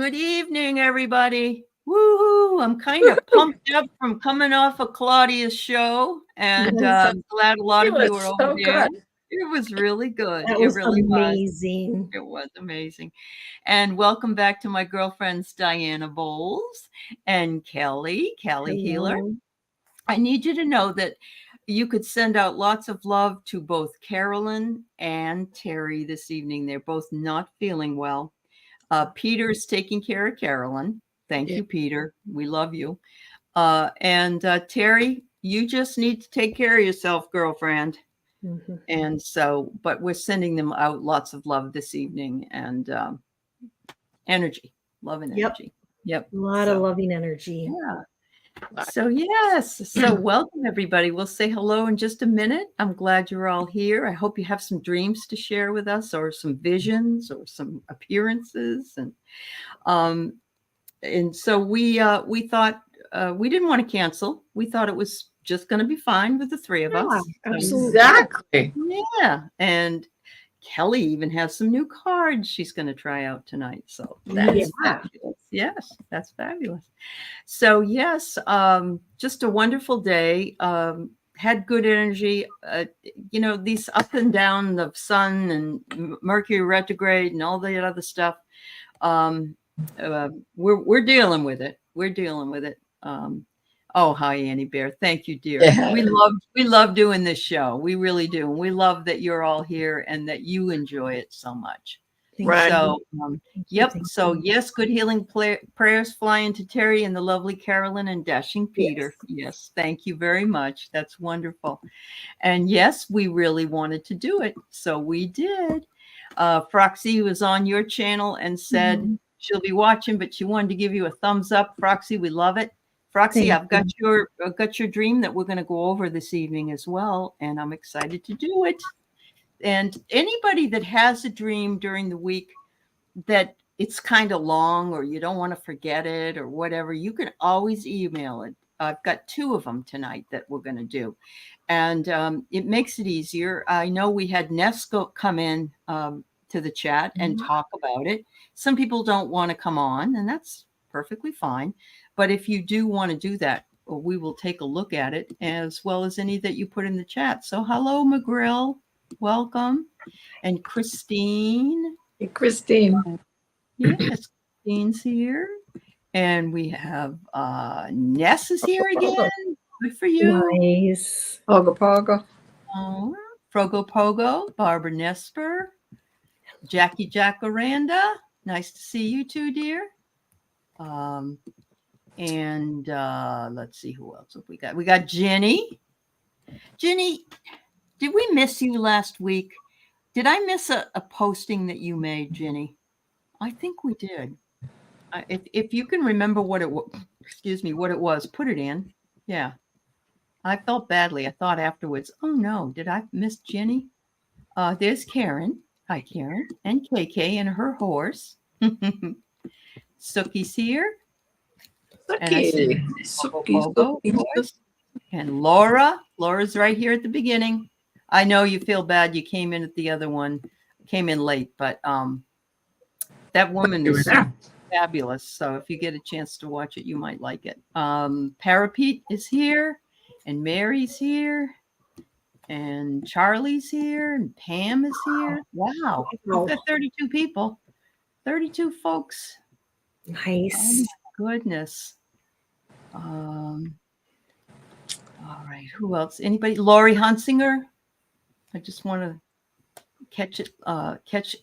Good evening, everybody. Woohoo! I'm kind of pumped up from coming off of Claudia's show, and Yes. I'm glad a lot It of you was are over so there. good. It was really good. That It was really was. amazing. It was amazing. And welcome back to my girlfriends, Diana Bowles and Kelly Healer. Hello. I need you to know that you could send out lots of love to both Carolyn and Terry this evening. They're both not feeling well. Peter's taking care of Carolyn. Thank Yeah. you, Peter. We love you. And Terry, you just need to take care of yourself, girlfriend. Mhm. And so, but we're sending them out lots of love this evening and energy, love and Yep. energy. Yep. A lot of loving energy. Yeah. So, yes. So, welcome, everybody. We'll say hello in just a minute. I'm glad you're all here. I hope you have some dreams to share with us, or some visions, or some appearances. And so we thought we didn't want to cancel. We thought it was just going to be fine with the three of Yeah, us. absolutely. Exactly. Yeah. And Kelly even has some new cards she's going to try out tonight. So that's fabulous. Yes, that's fabulous. So yes, just a wonderful day. Had good energy. These up and down of sun and Mercury retrograde and all the other stuff. We're dealing with it. We're dealing with it. Oh, hi, Annie Bear. Thank you, dear. Yeah. We love doing this show. We really do. And we love that you're all here and that you enjoy it so much. Thank Right. So, yep. Thank So, you. yes, good healing prayers flying to Terry and the lovely Carolyn and dashing Peter. Yes, thank you very much. That's wonderful. And yes, we really wanted to do it. So we did. Froxy was on your channel and said she'll be watching, but she wanted to give you a thumbs up. Froxy, we love it. Froxy, Thank I've got your dream that we're going to go over this evening as well, and I'm excited to do it. And anybody that has a dream during the week that it's kind of long or you don't want to forget it or whatever, you can always email it. I've got 2 of them tonight that we're going to do. And it makes it easier. I know we had Nesco come in to the chat and talk about it. Some people don't want to come on, and that's perfectly fine. But if you do want to do that, we will take a look at it as well as any that you put in the chat. So hello, McGrill. Welcome. And Christine. Hey, Christine. Yes, Christine's here. And we have Ness is here again. Good for you. Nice. Pogo Pogo. Frogo Pogo, Barbara Nesper, Jackie Jacaranda. Nice to see you too, dear. And let's see who else have we got. We got Jenny. Jenny, did we miss you last week? Did I miss a posting that you made, Jenny? I think we did. If you can remember what it was, put it in. Yeah. I felt badly. I thought afterwards, oh no, did I miss Jenny? There's Karen. Hi, Karen. And KK and her horse. Suki's here. Suki. And Laura. Laura's right here at the beginning. I know you feel bad. You came in at the other one, came in late, but that woman is fabulous. So if you get a chance to watch it, you might like it. Parapete is here, and Mary's here, and Charlie's here, and Pam is here. Wow. We've got 32 people, 32 folks. Nice. Oh my goodness. All right. Who else? Anybody? Lori Hunsinger. I just want to catch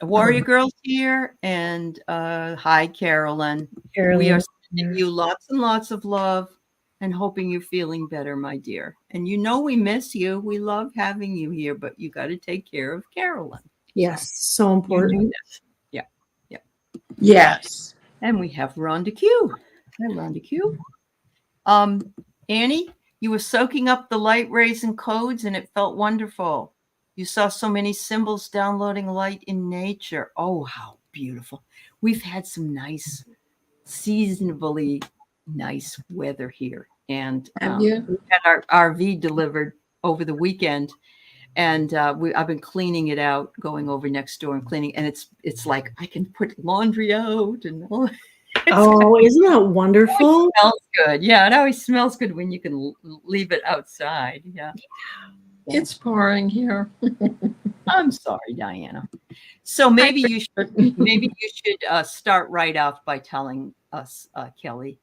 Warrior Girls here. And hi, Carolyn. We are sending you lots and lots of love and hoping you're feeling better, my dear. And you know we miss you. We love having you here, but you got to take care of Carolyn. Yes, so important. Yeah. Yes. And we have Rhonda Q. Hi, Rhonda Q. Annie, you were soaking up the light rays and codes, and it felt wonderful. You saw so many symbols downloading light in nature. Oh, how beautiful. We've had some nice, seasonably nice weather here. And we had our RV delivered over the weekend. And I've been cleaning it out, going over next door and cleaning. And it's like I can put laundry out and all. Oh, isn't that wonderful? Smells good. Yeah, it always smells good when you can leave it outside. Yeah. It's pouring here. I'm sorry, Diana. So maybe you should start right off by telling us, Kelly,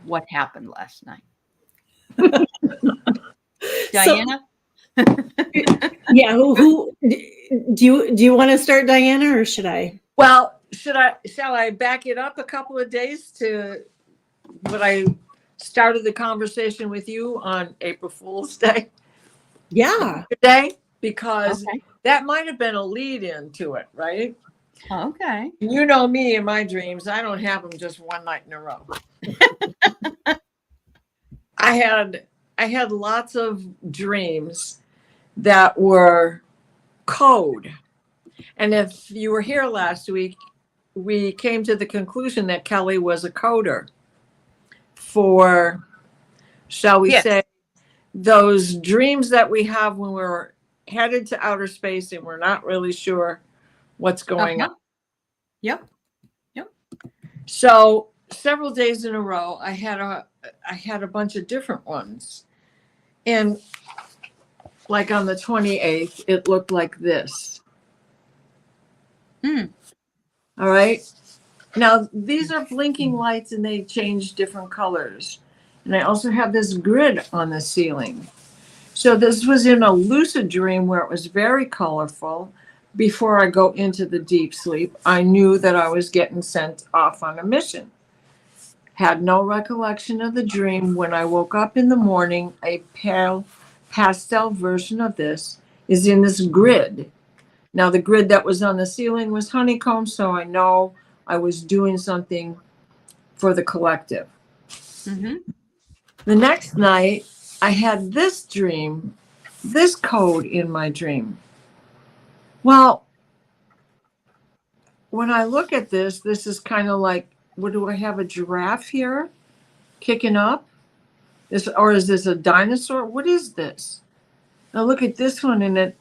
what happened last night. Diana? Yeah, who do you want to start, Diana, or should I? Well, shall I back it up a couple of days to what I started the conversation with you on April Fool's Day Yeah. today? Because Okay. that might have been a lead in to it, right? Okay. You know me and my dreams, I don't have them just one night in a row. I had lots of dreams that were code. And if you were here last week, we came to the conclusion that Kelly was a coder for, shall we Yes. say, those dreams that we have when we're headed to outer space and we're not really sure what's going on. Yep. So several days in a row, I had a bunch of different ones. And like on the 28th, it looked like this. All right. Now, these are blinking lights and they change different colors. And I also have this grid on the ceiling. So this was in a lucid dream where it was very colorful. Before I go into the deep sleep, I knew that I was getting sent off on a mission. Had no recollection of the dream. When I woke up in the morning, a pale pastel version of this is in this grid. Now, the grid that was on the ceiling was honeycomb, so I know I was doing something for the collective. Mm-hmm. The next night, I had this dream, this code in my dream. Well, when I look at this, this is kind of like, what do I have, a giraffe here kicking up? Or is this a dinosaur? What is this? Now look at this one, and it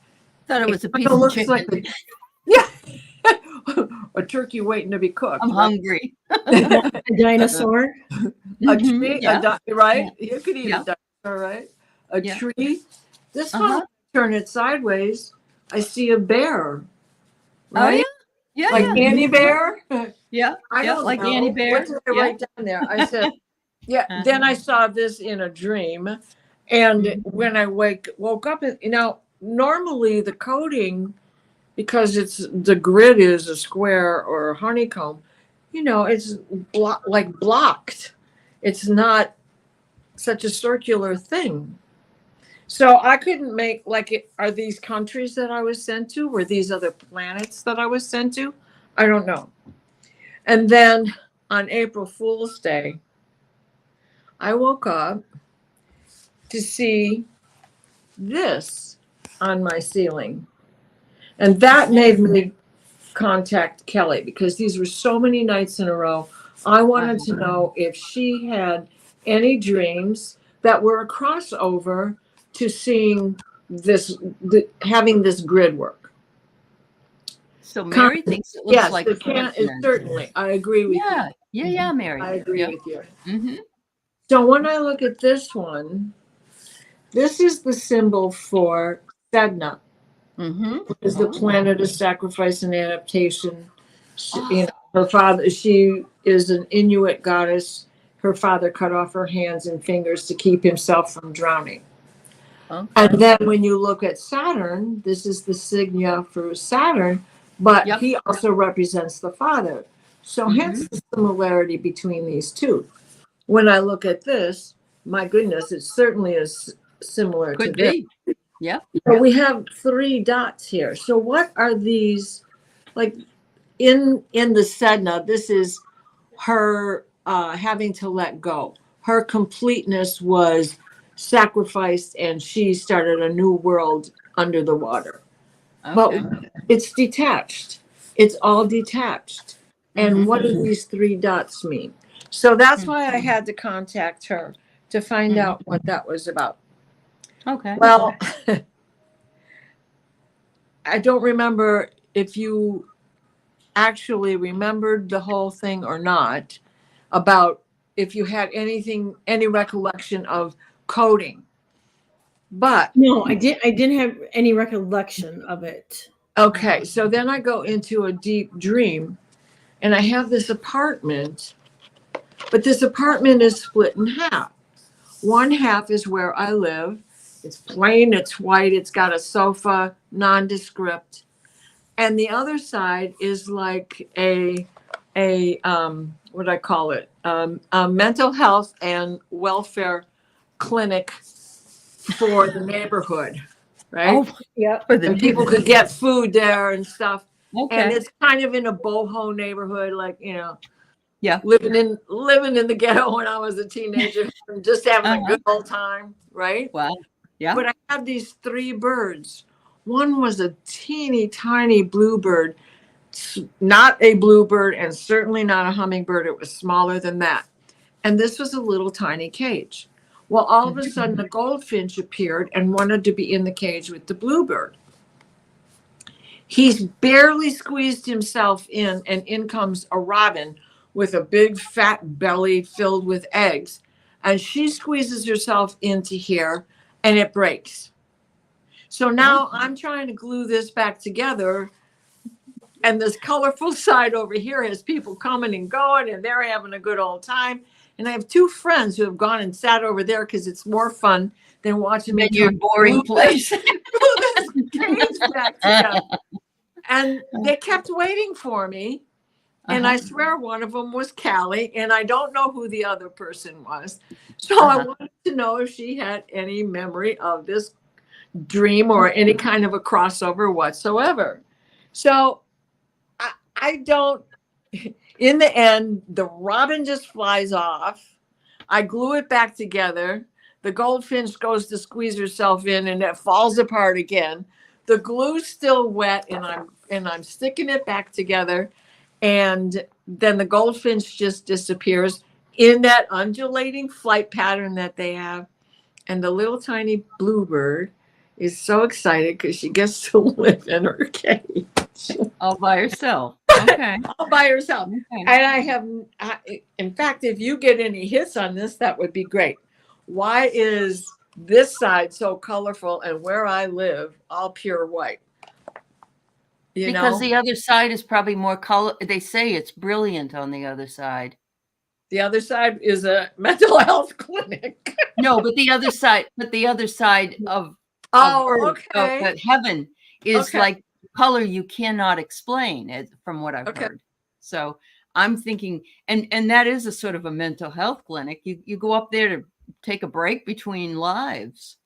Thought it was a piece kinda of looks chicken. like yeah, a turkey waiting to be cooked. I'm right? hungry. A dinosaur. A Mhm, tree, yeah. right? You could eat Yeah. a dinosaur, right? A Yeah. tree. This one, Uh-huh. turn it sideways, I see a bear. Oh, Right? yeah. Yeah. Like yeah. Annie Bear. Yeah. I yeah, don't like know. Annie Bear. What did I Yeah. write down there? I said, yeah. Uh-huh. Then I saw this in a dream, and Mhm. when I woke up, normally the coding, because it's the grid is a square or a honeycomb, it's blocked. It's not such a circular thing. So I couldn't make are these countries that I was sent to? Were these other planets that I was sent to? I don't know. And then on April Fool's Day, I woke up to see this on my ceiling. And that made me contact Kelly because these were so many nights in a row. I wanted to know if she had any dreams that were a crossover to seeing having this grid work. So Mary thinks it looks Yes, like it can. Certainly, I agree with Yeah. Yeah, Mary. you. I agree Yeah. with you. Mm-hmm. So when I look at this one, this is the symbol for Sedna, Mm-hmm. which is the planet of sacrifice and adaptation. Her father, she is an Inuit goddess. Her father cut off her hands and fingers to keep himself from drowning. Okay. And then when you look at Saturn, this is the signa for Saturn, but Yep. he also represents the father. So hence the similarity between these two. When I look at this, my goodness, it certainly is similar Could to this. be. Yeah. But we have 3 dots here. So what are these? Like in the Sedna, this is her having to let go. Her completeness was sacrificed, and she started a new world under the water. Okay. But it's detached. It's all detached. And Mhm. what do these 3 dots mean? So that's why I had to contact her to find out what that was about. Okay. Well, I don't remember if you actually remembered the whole thing or not, about if you had any recollection of coding. But No, I didn't have any recollection of it. okay, so then I go into a deep dream, and I have this apartment, but this apartment is split in half. One half is where I live. It's plain, it's white, it's got a sofa, nondescript. And the other side is like a what do I call it? A mental health and welfare clinic for the neighborhood, right? Oh, Yep. for the And people could get food there and stuff. And okay. it's kind of in a boho neighborhood, like, you know, Yeah. living in the ghetto when I was a teenager and just having a good old time, right? Wow. Yeah. But I have these 3 birds. One was a teeny tiny bluebird, not a bluebird, and certainly not a hummingbird. It was smaller than that. And this was a little tiny cage. Well, all of a sudden, a goldfinch appeared and wanted to be in the cage with the bluebird. He's barely squeezed himself in, and in comes a robin with a big fat belly filled with eggs. And she squeezes herself into here, and it breaks. So now I'm trying to glue this back together. And this colorful side over here has people coming and going, and they're having a good old time. And I have 2 friends who have gone and sat over there because it's more fun than watching me. In your boring place. glue this cage back together. And they kept waiting for me. And I swear one of them was Callie, and I don't know who the other person was. So I wanted to know if she had any memory of this dream or any kind of a crossover whatsoever. So I don't, in the end, the robin just flies off. I glue it back together. The goldfinch goes to squeeze herself in, and it falls apart again. The glue's still wet, and I'm sticking it back together. And then the goldfinch just disappears in that undulating flight pattern that they have. And the little tiny bluebird is so excited because she gets to live in her cage All by herself. Okay. all by herself. Okay. And in fact, if you get any hits on this, that would be great. Why is this side so colorful and where I live all pure white? You Because know, the other side is probably more color. They say it's brilliant on the other side. the other side is a mental health clinic. No, but the other side of Oh, earth, okay. of heaven is Okay. like color you cannot explain, from what I've Okay. heard. So I'm thinking, and that is a sort of a mental health clinic. You go up there to take a break between lives,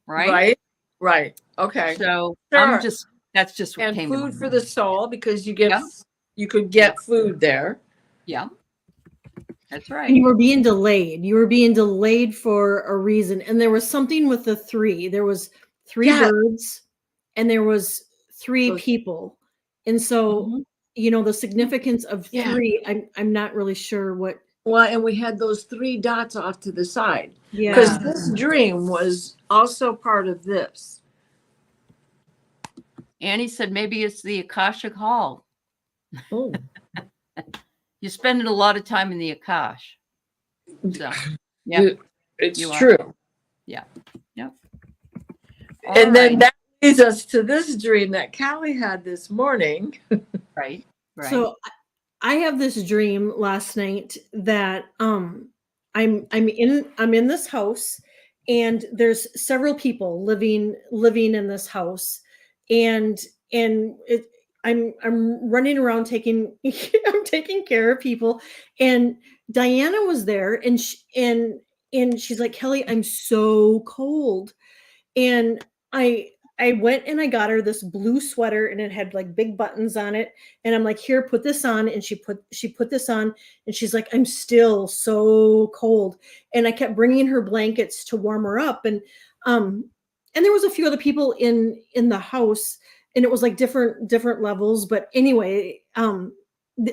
right? Right. Okay. So Sure. that's just what And came to food my for mind. the soul, because you get Yeah. you could get food there. Yeah, that's And right. you were being delayed. You were being delayed for a reason. And there was something with the 3. There was 3 Yeah. birds and there was 3 Those- people. And so, Mhm. you know, the significance of Yeah. 3, I'm not really sure what. Well, and we had those 3 dots off to the side. Yeah. Because this dream was also part of this. Annie said maybe it's the Akashic Hall. Oh. You're spending a lot of time in the Akash. So, yeah. It's You are. true. Yep. And then All that leads us to this dream that Callie had this morning. right. So I have this dream last night that I'm in this house, and there's several people living in this house, and I'm running around taking I'm taking care of people, and Diana was there, and she's like, Kelly, I'm so cold, and I went and I got her this blue sweater, and it had like big buttons on it, and I'm like, here, put this on, and she put this on, and she's like, I'm still so cold, and I kept bringing her blankets to warm her up, and there was a few other people in the house, and it was like different levels, but anyway,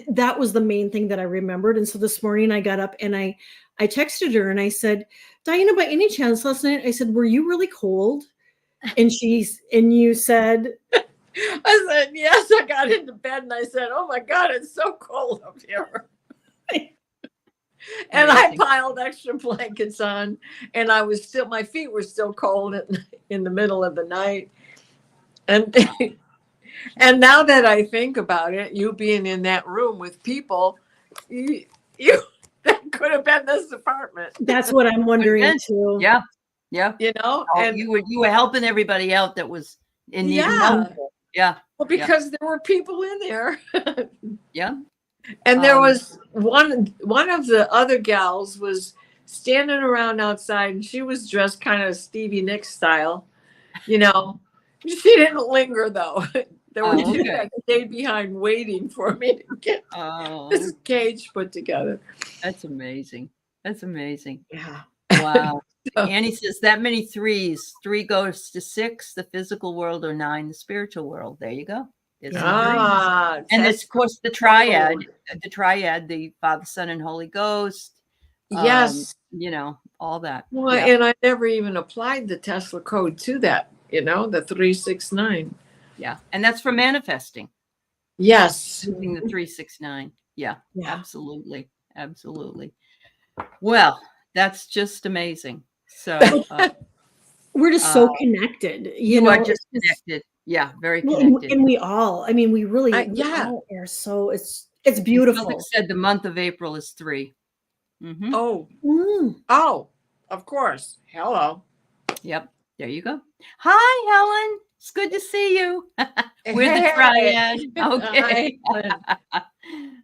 that was the main thing that I remembered. And so this morning I got up and I texted her and I said, Diana, by any chance last night, I said, were you really cold? And you said, I said, yes. I got into bed and I said, oh my God, it's so cold up here. And I Amazing. piled extra blankets on, and my feet were still cold in the middle of the night. And and now that I think about it, you being in that room with people, you that could have been this apartment, That's what I'm wondering Again, too. Yeah. Yeah. you know? Oh, And you were helping everybody out that was in need of yeah, help. Yeah. well, because there were people in there. Yeah. And there Um, was one of the other gals was standing around outside, and she was dressed kind of Stevie Nicks style, you know. She didn't linger though. There were Oh, two okay. that stayed behind waiting for me to get Oh, this cage put together. that's amazing. That's amazing. Yeah. Wow. So- Annie says that many threes. 3 goes to 6, the physical world, or 9, the spiritual world. There you go. There's some dreams. Ah, And that's it's, of course, the triad, the Father, Son, and Holy Ghost. yes. You know, all that. Well, Yeah. and I never even applied the Tesla code to that, you know, the 369. Yeah. And that's for manifesting. Yes. Using the 369. Yeah, Yeah. absolutely. Absolutely. Well, that's just amazing. So We're just so connected. You know, are just it's connected. Yeah, very well, connected. and we all, I mean, we really we yeah. all are so it's And beautiful. Celtic said the month of April is 3. Mhm. Oh, Mm. oh, of course. Hello. Yep. There you go. Hi, Helen. It's good to see you. We're the Hey. triad. Okay. Hi, Helen.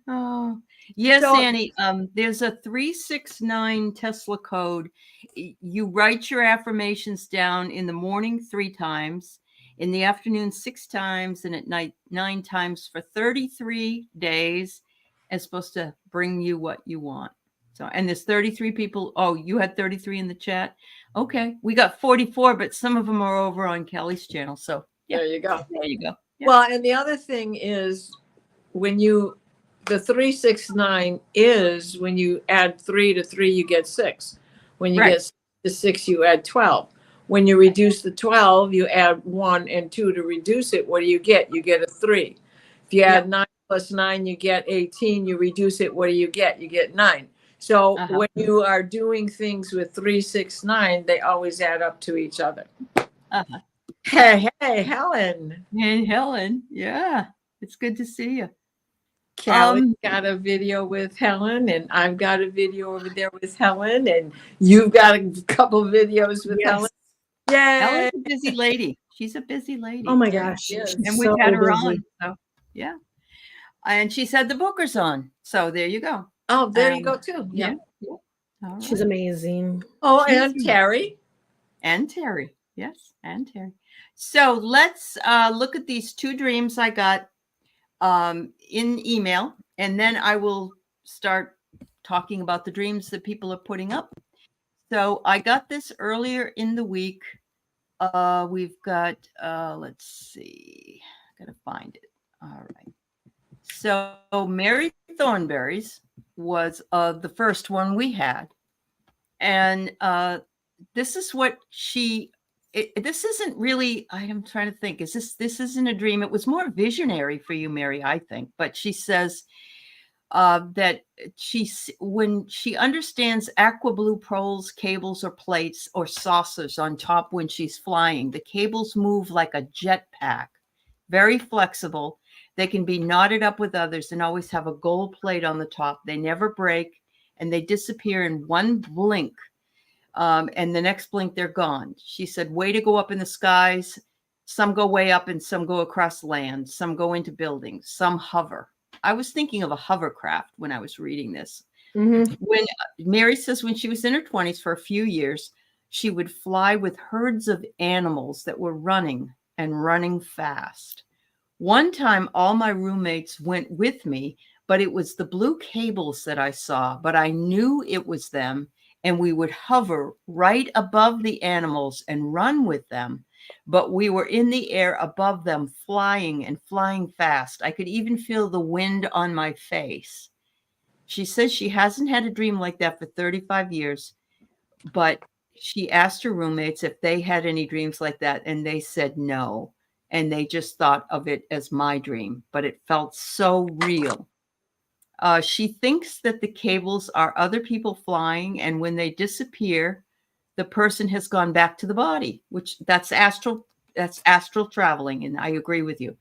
Oh, yes, So- Annie. There's a 369 Tesla code. You write your affirmations down in the morning 3 times, in the afternoon 6 times, and at night 9 times for 33 days. It's supposed to bring you what you want. So, and there's 33 people. Oh, you had 33 in the chat. Okay, we got 44, but some of them are over on Kelly's channel. So yeah, There you go. there you go. Yeah. Well, and the other thing is the 369 is when you add 3 to 3, you get 6. When you Right. get 6 to 6, you add 12. When you reduce the 12, you add 1 and 2 to reduce it. What do you get? You get a 3. If you add 9 plus 9, you get 18. You reduce it. What do you get? You get 9. So Uh-huh. when you are doing things with 369, they always add up to each other. Uh-huh. Hey, Helen. And Helen, yeah, it's good to see you. Callie got a video with Helen, and I've got a video over there with Helen, and you've got a couple videos with Yes. Helen. Yay! Helen's a busy lady. She's a busy lady. Oh my Yeah, gosh. she is. she's And we've so had her busy. on. So yeah. And she said the Booker's on. So there you go. Oh, there you Um, go too. Yeah. All She's right. amazing. Oh, she's and a- Terry. And Terry. Yes, and Terry. So let's look at these 2 dreams I got in email, and then I will start talking about the dreams that people are putting up. So I got this earlier in the week. We've got, let's see, I gotta find it. All right. So Mary Thornberry's was the first one we had. And this is what this isn't really, I'm trying to think, this isn't a dream. It was more visionary for you, Mary, I think. But she says that when she understands aqua blue poles, cables, or plates or saucers on top when she's flying, the cables move like a jetpack, very flexible. They can be knotted up with others and always have a gold plate on the top. They never break, and they disappear in one blink. And the next blink, they're gone. She said, way to go up in the skies. Some go way up and some go across land. Some go into buildings. Some hover. I was thinking of a hovercraft when I was reading this. Mhm. When Mary says when she was in her 20s for a few years, she would fly with herds of animals that were running and running fast. One time, all my roommates went with me, but it was the blue cables that I saw, but I knew it was them. And we would hover right above the animals and run with them. But we were in the air above them, flying and flying fast. I could even feel the wind on my face. She says she hasn't had a dream like that for 35 years, but she asked her roommates if they had any dreams like that, and they said no. and they just thought of it as my dream, but it felt so real. She thinks that the cables are other people flying, and when they disappear, the person has gone back to the body, which that's astral traveling, and I agree with you.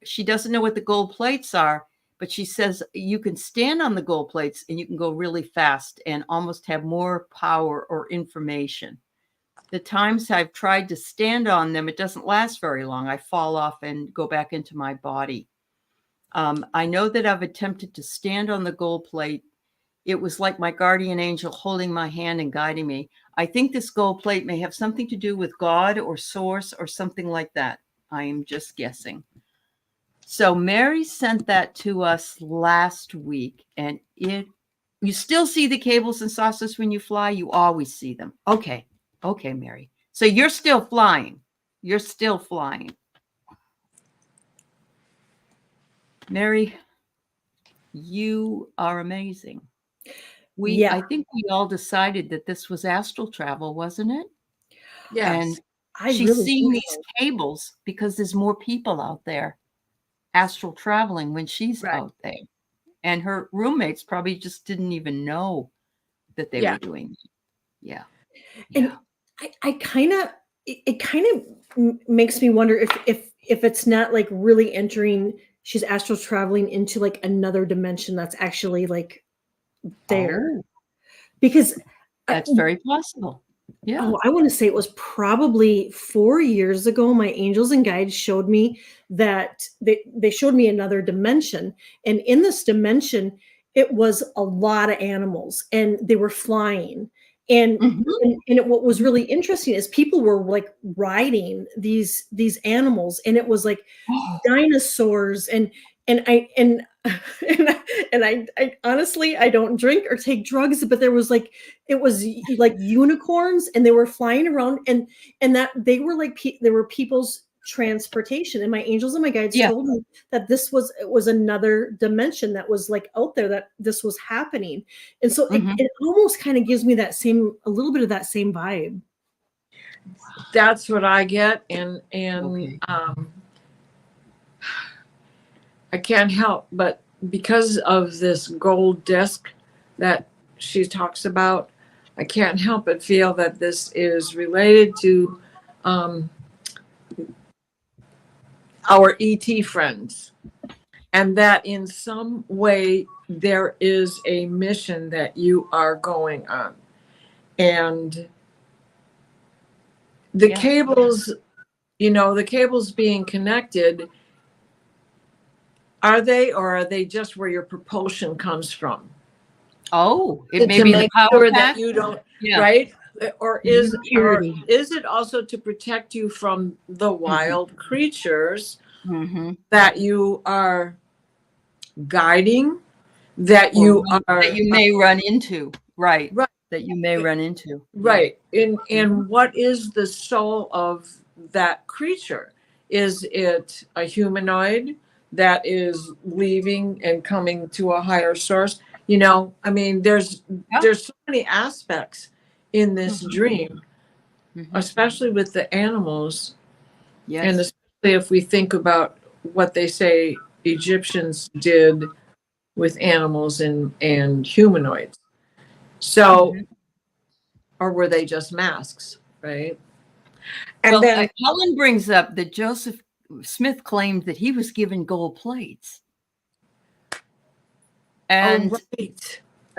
She doesn't know what the gold plates are, but she says you can stand on the gold plates and you can go really fast and almost have more power or information. The times I've tried to stand on them, it doesn't last very long. I fall off and go back into my body. I know that I've attempted to stand on the gold plate. It was like my guardian angel holding my hand and guiding me. I think this gold plate may have something to do with God or source or something like that. I am just guessing. So Mary sent that to us last week, and you still see the cables and saucers when you fly. You always see them. Okay, Mary. So you're still flying. You're still flying. Mary, you are amazing. I think we all decided that this was astral travel, wasn't it? Yes. And she's seeing these cables because there's more people out there astral traveling when she's out there. And her roommates probably just didn't even know that they were doing it. Yeah. And I kind of, it kind of makes me wonder if it's not like really entering, she's astral traveling into like another dimension that's actually like there. Because that's very possible. Yeah. Oh, I want to say it was probably 4 years ago. My angels and guides showed me that they showed me another dimension. And in this dimension, it was a lot of animals and they were flying. And, what was really interesting is people were like riding these animals, and it was like dinosaurs and I honestly, I don't drink or take drugs, but there was like, it was like unicorns, and they were flying around, and that they were like, there were people's transportation. And my angels and my guides told me that it was another dimension that was like out there, that this was happening. And so it almost kind of gives me a little bit of that same vibe. That's what I get. And I can't help but, because of this gold disc that she talks about, I can't help but feel that this is related to our ET friends, and that in some way there is a mission that you are going on. And the cables, the cables being connected, are they just where your propulsion comes from? Oh, it may be the power pack. That you don't, right? Or is it also to protect you from the wild creatures that you are guiding, that you may run into, right? That you may run into, right? And what is the soul of that creature? Is it a humanoid that is leaving and coming to a higher source? I mean, there's so many aspects in this dream, especially with the animals. Yes. And especially if we think about what they say Egyptians did with animals and humanoids. So, or were they just masks, right? And then Helen brings up that Joseph Smith claimed that he was given gold plates. And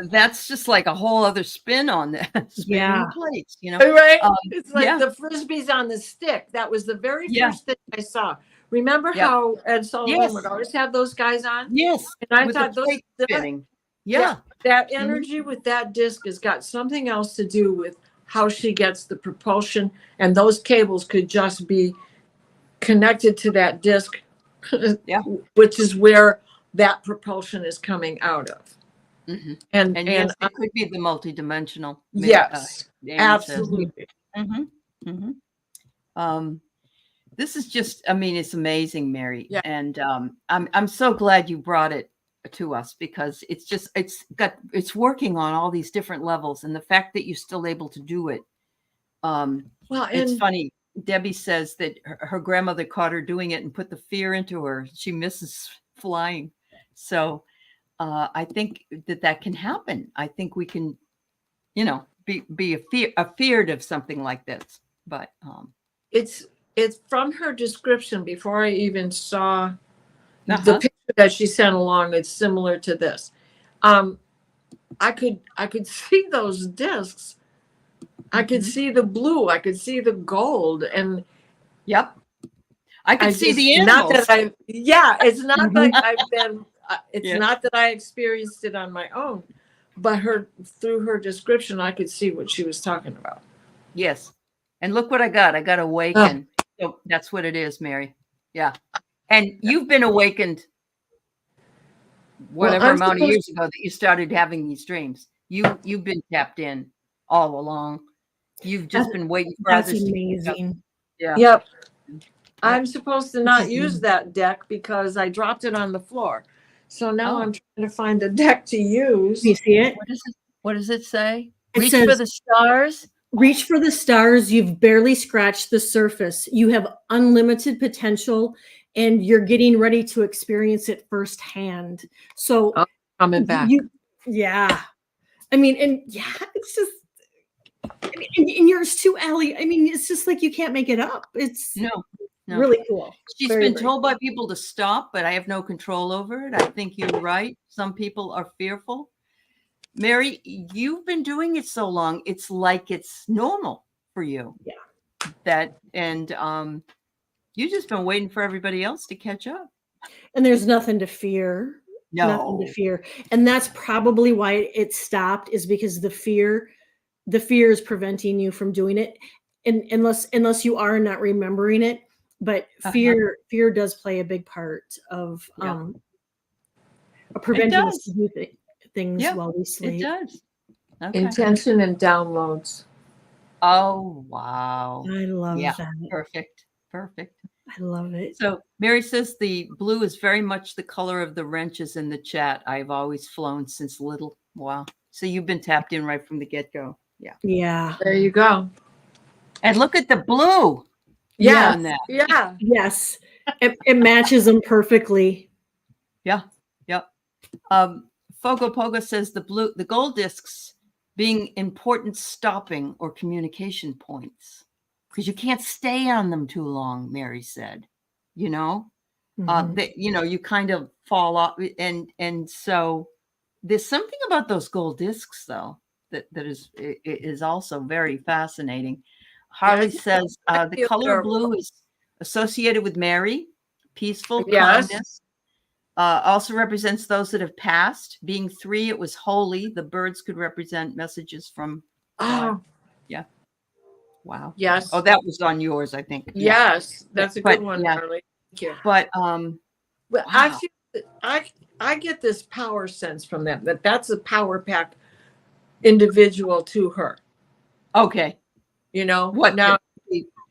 that's just like a whole other spin on that. Plates, Right? It's like the Frisbees on the stick. That was the very first thing I saw. Remember how Ed Sullivan would always have those guys on? Yes. And I thought those spinning. That energy with that disc has got something else to do with how she gets the propulsion, and those cables could just be connected to that disc, which is where that propulsion is coming out of. And yes, it could be the multidimensional. Yes, absolutely. This is just, I mean, it's amazing, Mary. And I'm so glad you brought it to us, because it's working on all these different levels, and the fact that you're still able to do it. It's funny. Debbie says that her grandmother caught her doing it and put the fear into her. She misses flying. So I think that can happen. I think we can, be afeared of something like this. But It's from her description before I even saw the uh-huh. picture that she sent along. It's similar to this. I could see those discs. I could see the blue. I could see the gold, and Yep. I could see the not animals. that it's not like I've been. It's Yeah. not that I experienced it on my own, but through her description, I could see what she was talking about. Yes. And look what I got. I got awakened. So that's what it is, Mary. Yeah. And you've been awakened whatever I'm amount of supposed- years ago that you started having these dreams. You've been tapped in all along. You've just been waiting for That's others to amazing. Yeah. Yep. I'm supposed to not use that deck because I dropped it on the floor. So now Oh. I'm trying to find a deck to use. You see it? What does it say? It Reach says- for the stars. Reach for the stars. You've barely scratched the surface. You have unlimited potential, and you're getting ready to experience it firsthand. So, Coming back. yeah. I mean, and yeah, it's just, I mean, and yours too, Allie. I mean, it's just like you can't make it up. It's No. really cool. She's Very, been very told by people to stop, but I have no control over it. I think you're right. Some people are fearful. Mary, you've been doing it so long, it's like it's normal for you. Yeah. You've just been waiting for everybody else to catch up. And there's nothing to fear. Nothing No. to fear. And that's probably why it stopped, is because the fear is preventing you from doing it. And unless you are not remembering it. But fear does play a big part of preventing us to do things while we sleep. It does. Okay. Intention and downloads. Oh, wow. I love that. Perfect. I love it. So Mary says the blue is very much the color of the wrenches in the chat. I've always flown since little. Wow. So you've been tapped in right from the get-go. Yeah. Yeah. There you go. And look at the blue. Yeah. on that. Yeah. Yes. It matches them perfectly. Yeah. Yep. Fogo Pogo says the gold discs being important stopping or communication points, because you can't stay on them too long, Mary said, that, you kind of fall off. And so there's something about those gold discs though, that is also very fascinating. Harley says the color blue is associated with Mary, peaceful, kindness. Also represents those that have passed. Being 3, it was holy. The birds could represent messages from God. Yeah. Wow. Yes. Oh, that was on yours, I think. Yes, that's a good But, one, yeah. Harley. Thank you. But Well, wow. I get this power sense from them, that's a power pack individual to her. Okay. What now?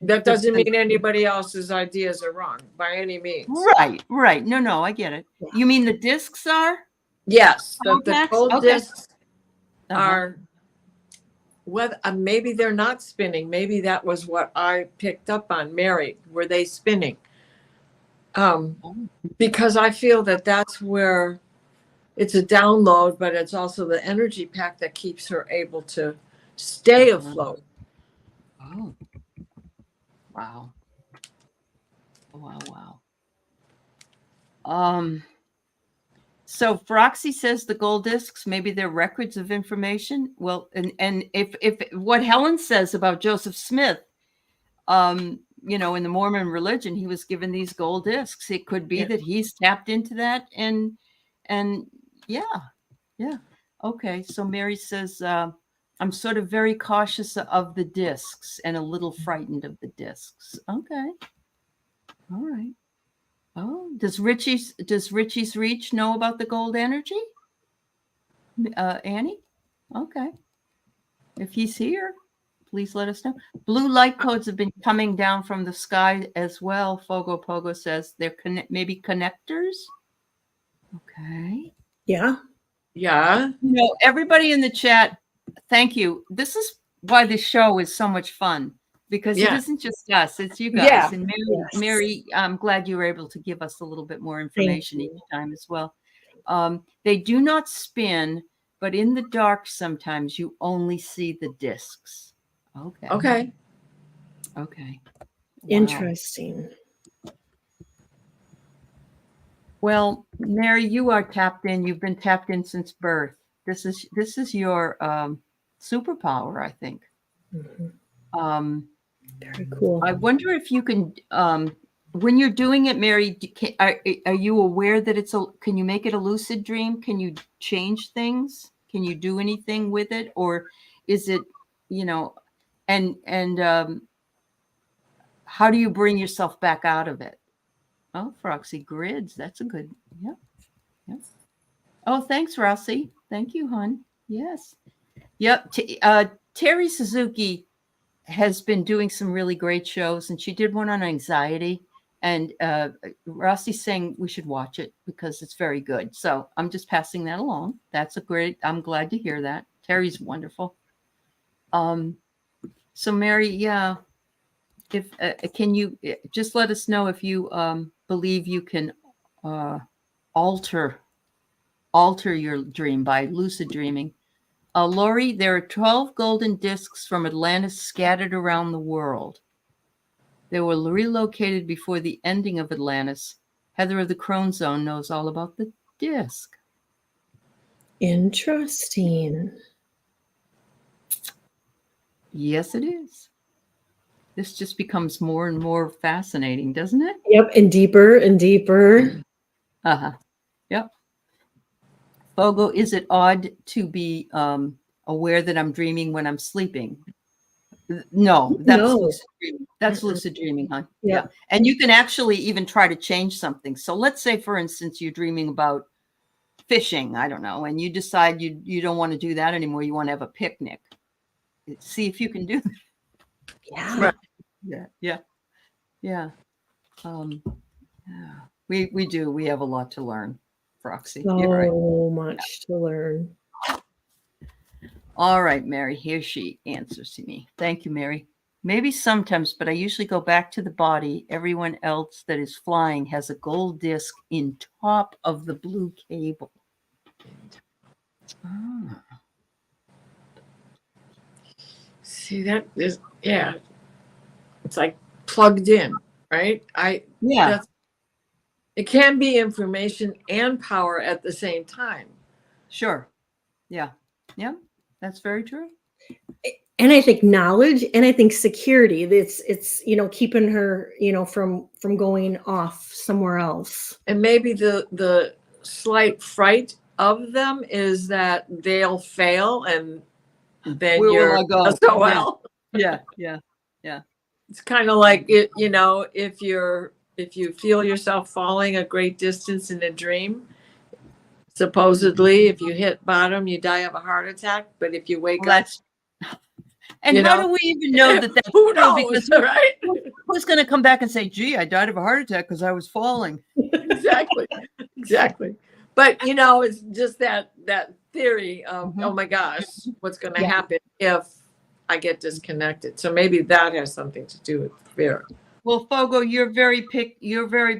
That doesn't mean anybody else's ideas are wrong by any means. Right. No, I get it. Yeah. You mean the discs are? Yes, Power the packs? gold Okay. discs are. Whether maybe they're not spinning. Maybe that was what I picked up on. Mary, were they spinning? Because I feel that's where it's a download, but it's also the energy pack that keeps her able to stay afloat. Oh. Wow. Wow. So Froxy says the gold discs, maybe they're records of information. Well, and if what Helen says about Joseph Smith, in the Mormon religion, he was given these gold discs. It could be that he's tapped into that, and yeah. Okay, so Mary says, I'm sort of very cautious of the discs and a little frightened of the discs. Okay. All right. Oh, does Richie's Reach know about the gold energy? Annie? Okay. If he's here, please let us know. Blue light codes have been coming down from the sky as well. Fogo Pogo says they're maybe connectors. Okay. Yeah. Yeah. Everybody in the chat, thank you. This is why this show is so much fun. because Yeah. it isn't just us, it's you guys. Yeah. And Mary, Yes. Mary, I'm glad you were able to give us a little bit more information each you. time as well. They do not spin, but in the dark, sometimes you only see the discs. Okay. Okay. Okay. Wow. Interesting. Well, Mary, you are tapped in. You've been tapped in since birth. This is your superpower, I think. Mhm. Um, Very cool. I wonder if you can, when you're doing it, Mary, are you aware that can you make it a lucid dream? Can you change things? Can you do anything with it? Or is it, and how do you bring yourself back out of it? Oh, Froxy, grids. That's a good, yeah. Yeah. Oh, thanks, Rossi. Thank you, hon. Yes. Yep. Terry Suzuki has been doing some really great shows, and she did one on anxiety. And Rossi's saying we should watch it because it's very good. So I'm just passing that along. I'm glad to hear that. Terry's wonderful. So Mary, yeah, if can you just let us know if you believe you can alter your dream by lucid dreaming. Lori, there are 12 golden discs from Atlantis scattered around the world. They were relocated before the ending of Atlantis. Heather of the Crone Zone knows all about the disc. Interesting. Yes, it is. This just becomes more and more fascinating, doesn't it? Yep, and deeper and deeper. Uh-huh. Yep. Fogo, is it odd to be aware that I'm dreaming when I'm sleeping? No, that's No. lucid dreaming. That's Mm-mm. lucid dreaming, huh? Yeah. And you can actually even try to change something. So let's say, for instance, you're dreaming about fishing, I don't know, and you decide you don't want to do that anymore. You want to have a picnic. See if you can do that. Yeah. Right. Yeah. Yeah. We do. We have a lot to learn, Froxy. You're right. So much to learn. All right, Mary, here she answers to me. Thank you, Mary. Maybe sometimes, but I usually go back to the body. Everyone else that is flying has a gold disc in top of the blue cable. Ah. See, that is, yeah. It's like plugged in, right? Yeah, It can be information and power at the same time. sure. Yeah. That's very true. And I think knowledge and I think security. It's keeping her, from going off somewhere else. And maybe the slight fright of them is that they'll fail and then Where will you're I go? SOL. Yeah. It's kind of like it, if you feel yourself falling a great distance in a dream, supposedly if you hit bottom, you die of a heart attack. But if you wake Well, up, that's and you how know, do we even know that that's who true? knows, Because right? who's going to come back and say, "Gee, I died of a heart attack because I was falling"? Exactly. But it's just that theory of, Mhm. oh my gosh, what's going to Yeah. happen if I get disconnected? So maybe that has something to do with fear. Well, Fogo, you're very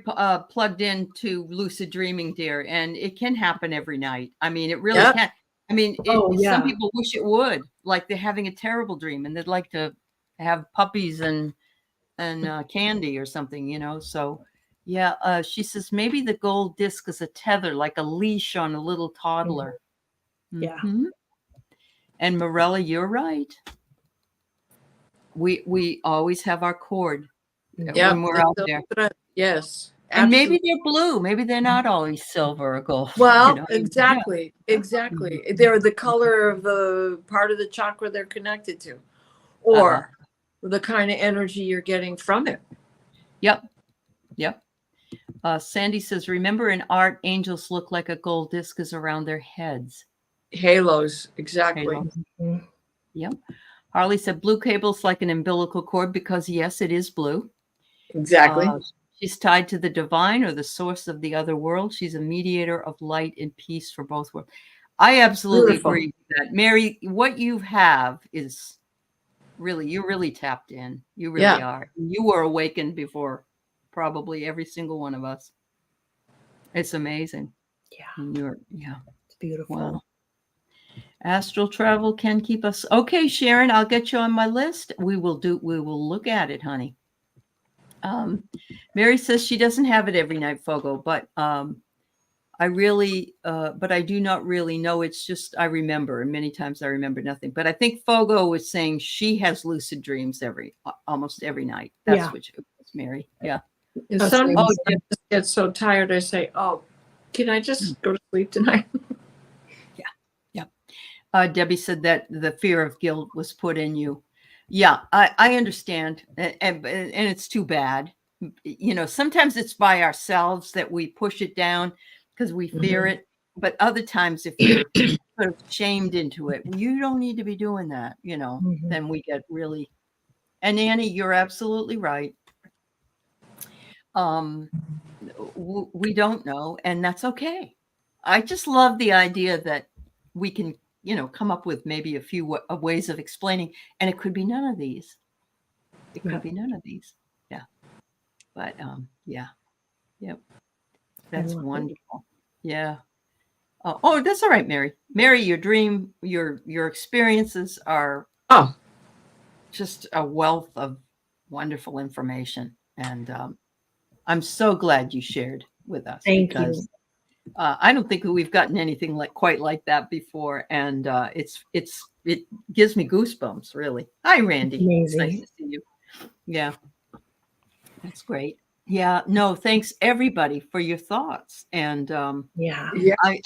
plugged into lucid dreaming, dear, and it can happen every night. I mean, it really Yep. can. I mean, Oh, yeah. some people wish it would, like they're having a terrible dream and they'd like to have puppies and candy or something. So, yeah, she says maybe the gold disc is a tether, like a leash on a little toddler. Yeah. Mhm. And Morella, you're right. We always have our cord Yeah. when we're out there. Yes. And maybe Absolutely. they're blue. Maybe they're not always silver or gold. Well, Yeah. exactly. They're the color of the part of the chakra they're connected to, or the kind of energy you're getting from it. Yep. Sandy says, remember in art, angels look like a gold disc is around their heads. Halos. Exactly. Halos. Mhm. Yep. Harley said, blue cable's like an umbilical cord because, yes, it is blue. Exactly. She's tied to the divine or the source of the other world. She's a mediator of light and peace for both worlds. I absolutely Beautiful. agree with that. Mary, what you have is Really, you're really tapped in. You really Yeah. are. You were awakened before probably every single one of us. It's amazing. Yeah, And yeah. it's beautiful. Wow. Astral travel can keep us. Okay, Sharon, I'll get you on my list. We will look at it, honey. Mary says she doesn't have it every night, Fogo, but but I do not really know. It's just I remember, and many times I remember nothing. But I think Fogo was saying she has lucid dreams almost every night. That's Yeah. what it was, Mary. Yeah. And That's sometimes Oh, I just get so tired. I say, "Oh, can I just go to sleep tonight?" Debbie said that the fear of guilt was put in you. Yeah, I understand. And it's too bad. You know, sometimes it's by ourselves that we push it down because we fear it. But other times, if you're sort of shamed into it, you don't need to be doing that, you know, then we get really. And Annie, you're absolutely right. We don't know, and that's okay. I just love the idea that we can, you know, come up with maybe a few ways of explaining, and it could be none of these. It could be none of these. Yeah. But yeah. Yep. That's wonderful. Yeah. Oh, that's all right, Mary. Mary, your dream, your experiences are just a wealth of wonderful information, and I'm so glad you shared with us. Thank you. I don't think we've gotten anything quite like that before, and it gives me goosebumps. Really. Hi, Randy. It's nice to see you. Yeah, that's great. Yeah, no, thanks everybody for your thoughts, and Yeah.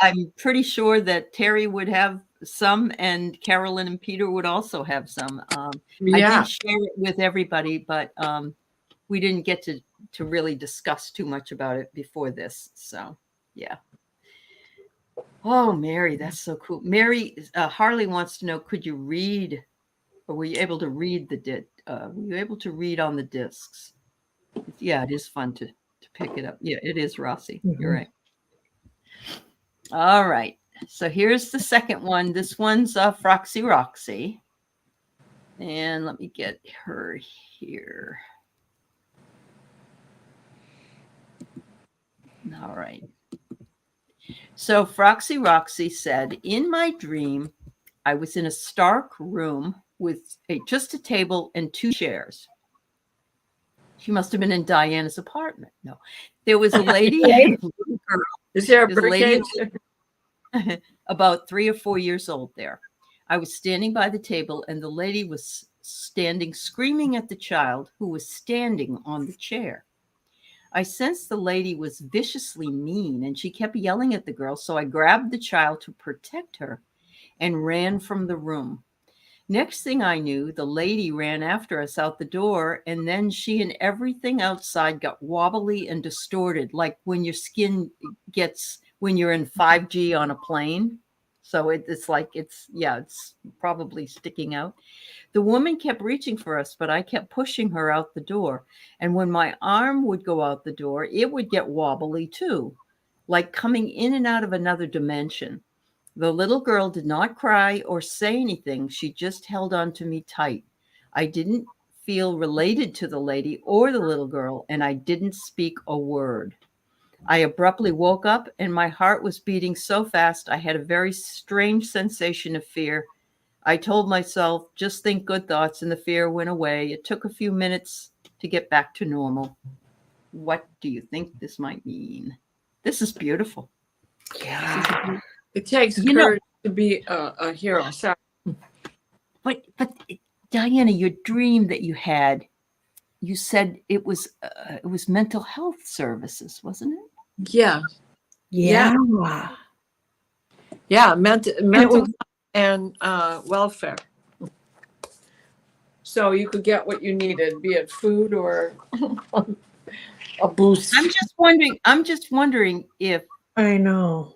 I'm pretty sure that Terry would have some, and Carolyn and Peter would also have some. I did share it with everybody, but we didn't get to really discuss too much about it before this. So, yeah. Oh, Mary, that's so cool. Mary, Harley wants to know, could you read, or were you able to read were you able to read on the discs? Yeah, it is fun to pick it up. Yeah, it is, Rossi. You're right. All right. So here's the second one. This one's Froxy Roxy. And let me get her here. All right. So Froxy Roxy said, in my dream, I was in a stark room with just a table and 2 chairs. She must have been in Diana's apartment. No, there was a lady. Is there a birthday? About 3 or 4 years old there. I was standing by the table, and the lady was standing screaming at the child who was standing on the chair. I sensed the lady was viciously mean, and she kept yelling at the girl, so I grabbed the child to protect her and ran from the room. Next thing I knew, the lady ran after us out the door, and then she and everything outside got wobbly and distorted, like when your skin gets when you're in 5G on a plane. So it's like it's probably sticking out. The woman kept reaching for us, but I kept pushing her out the door. And when my arm would go out the door, it would get wobbly too, like coming in and out of another dimension. The little girl did not cry or say anything. She just held on to me tight. I didn't feel related to the lady or the little girl, and I didn't speak a word. I abruptly woke up, and my heart was beating so fast I had a very strange sensation of fear. I told myself, just think good thoughts, and the fear went away. It took a few minutes to get back to normal. What do you think this might mean? This is beautiful. Yeah. It takes courage to be a hero. Sorry. But Diana, your dream that you had, you said it was mental health services, wasn't it? Yeah. Mental and welfare. So you could get what you needed, be it food or a boost. I'm just wondering if I know.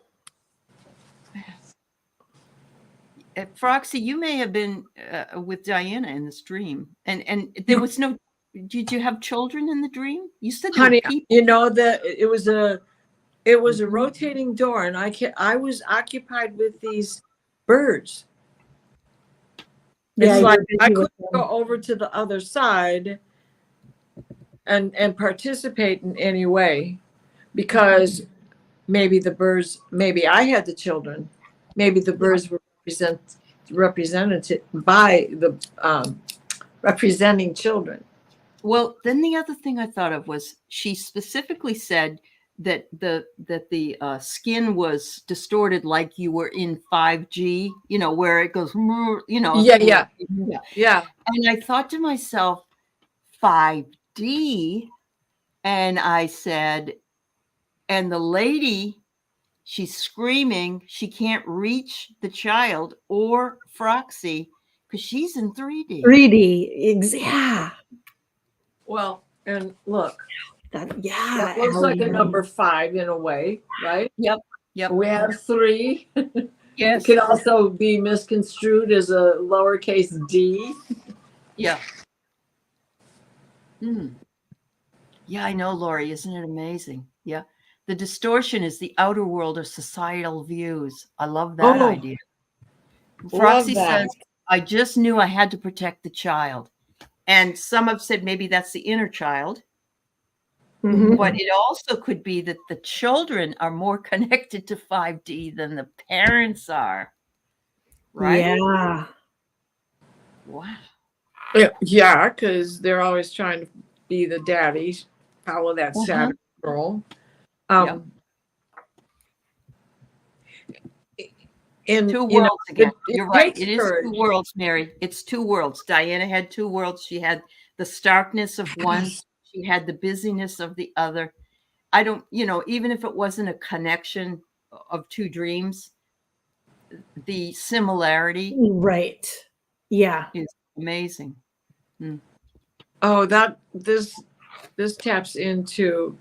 Froxy, you may have been with Diana in this dream, and there was no. Did you have children in the dream? You said, honey, you know that it was a rotating door, and I was occupied with these birds. Yeah, It's you're like busy I with couldn't them. go over to the other side and participate in any way because maybe the birds, maybe I had the children, maybe the birds were represented by the representing children. Well, then the other thing I thought of was she specifically said that the skin was distorted like you were in 5G, you know, where it goes, you know. Yeah. Yeah. Yeah. And I thought to myself, 5D, and I said, and the lady, she's screaming, she can't reach the child or Froxy because she's in 3D. 3D. Yeah. Well, and look, Yeah. that looks like a Ellie. number 5 in a way, right? Yep. We have 3. It Yes. could also be misconstrued as a lowercase d. Yeah. Yeah, I know, Lori. Isn't it amazing? Yeah. The distortion is the outer world of societal views. I love that Oh, idea. love Froxy that. says, I just knew I had to protect the child. And some have said maybe that's the inner child. Mhm. But it also could be that the children are more connected to 5D than the parents are. Right? Yeah. Wow. Yeah, because they're always trying to be the daddies, follow that Saturn role. And Two you know, worlds again. it You're right. takes It is courage. two worlds, Mary. It's two worlds. Diana had two worlds. She had the starkness of one. She had the busyness of the other. I don't, you know, even if it wasn't a connection of two dreams, the similarity Right. Yeah. is amazing. Oh, this taps into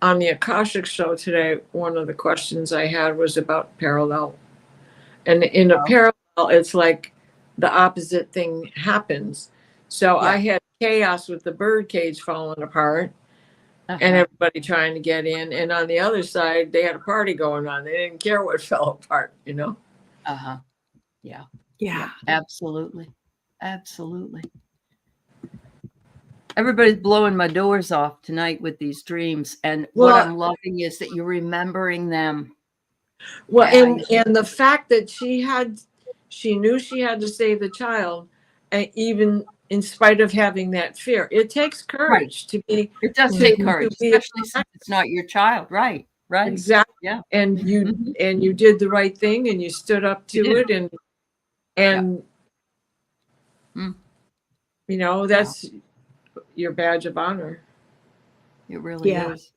on the Akashic show today. One of the questions I had was about parallel, and in a parallel, it's like the opposite thing happens. So I had chaos with the bird cage falling apart. And everybody trying to get in. And on the other side, they had a party going on. They didn't care what fell apart, you know? Yeah. Yeah. Absolutely. Absolutely. Everybody's blowing my doors off tonight with these dreams. And what I'm loving is that you're remembering them. Well, and the fact that she knew she had to save the child, and even in spite of having that fear, it takes courage to be. It does take courage, especially since it's not your child. Right. Right. Exactly. Yeah. And you did the right thing, and you stood up to it, and you know, that's your badge of honor. It really is.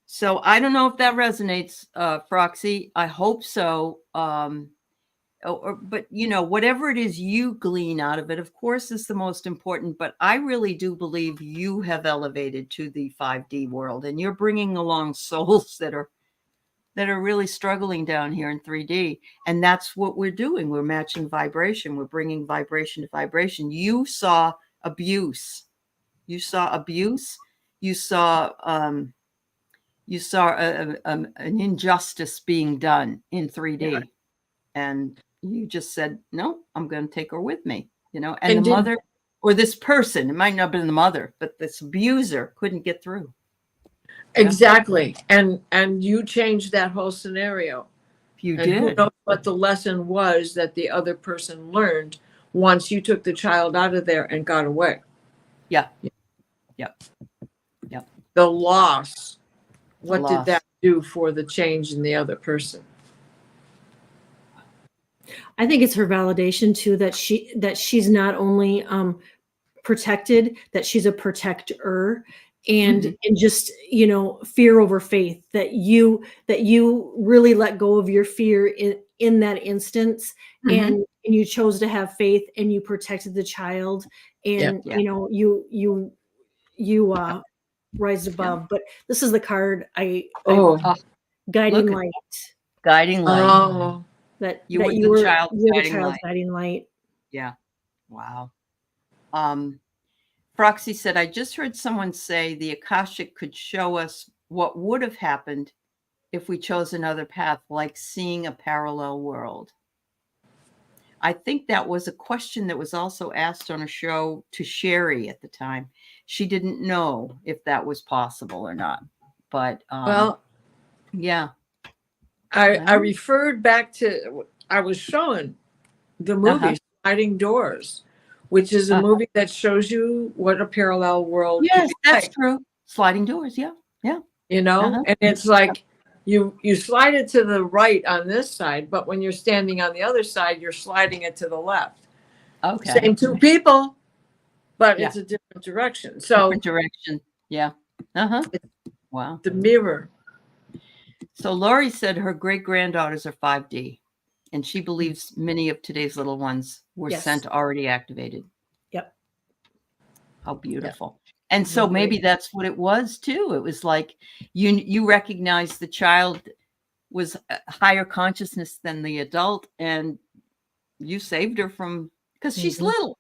So I don't know if that resonates, Froxy. I hope so. But you know, whatever it is you glean out of it, of course, is the most important. But I really do believe you have elevated to the 5D world, and you're bringing along souls that are really struggling down here in 3D. And that's what we're doing. We're matching vibration. We're bringing vibration to vibration. You saw abuse. You saw abuse. You saw an injustice being done in 3D, and you just said, no, I'm going to take her with me, you know. And the mother, or this person, it might not have been the mother, but this abuser couldn't get through. Exactly. And you changed that whole scenario. You and did. Who knows what the lesson was that the other person learned once you took the child out of there and got away. Yeah. The loss. What did that do for the change in the other person? I think it's her validation too, that she's not only protected, that she's a protector, and just, you know, fear over faith, that you really let go of your fear in that instance, and you chose to have faith, and you protected the child, and you know, you rise above. But this is the card guiding light. Guiding light. That you were the child's guiding light. Yeah. Wow. Froxy said, I just heard someone say the Akashic could show us what would have happened if we chose another path, like seeing a parallel world. I think that was a question that was also asked on a show to Sherry at the time. She didn't know if that was possible or not. But Well, yeah. I referred back to, I was showing the movie Uh-huh. Sliding Doors, which is a Uh-huh. movie that shows you what a parallel world could Yes, be that's like, true. Sliding doors. Yeah. Yeah. you know? Uh-huh. And it's like you slide it to the right on this side, but when you're standing on the other side, you're sliding it to the left. Okay. Same two people, but Yeah. it's a different direction. So Different direction. Yeah. Uh-huh. Wow. the mirror. So Lori said her great granddaughters are 5D, and she believes many of today's little ones were Yes. sent already activated. Yep. How beautiful. And so Mhm. maybe that's what it was too. It was like you recognize the child was a higher consciousness than the adult, and you saved her from, because she's Mhm. little.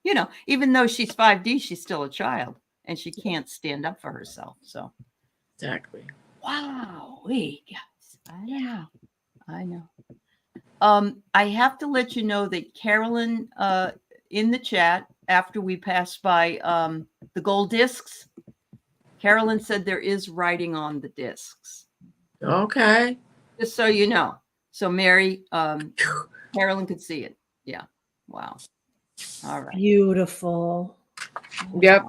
You know, even though she's 5D, she's still a child and she can't stand up for herself. So Exactly. wow, we guys, I don't know. I know. I have to let you know that Carolyn, in the chat after we passed by the gold discs, Carolyn said there is writing on the discs. Okay. Just so you know. So Mary, Carolyn could see it. Yeah. Wow. All right. Beautiful. Yep.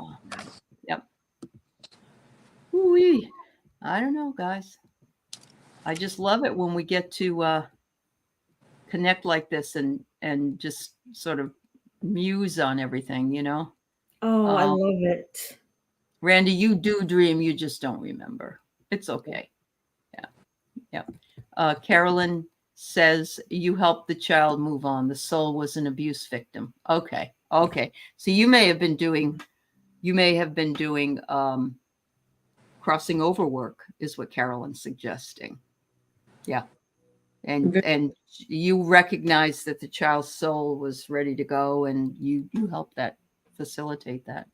Yep. Ooh-wee. I don't know, guys. I just love it when we get to connect like this and just sort of muse on everything, you know. Oh, I love it. Randy, you do dream, you just don't remember. It's okay. Yeah. Yeah. Carolyn says you helped the child move on. The soul was an abuse victim. Okay. Okay. So you may have been doing crossing over work is what Carolyn's suggesting. Yeah. And you recognize that the child's soul was ready to go, and you helped that facilitate that.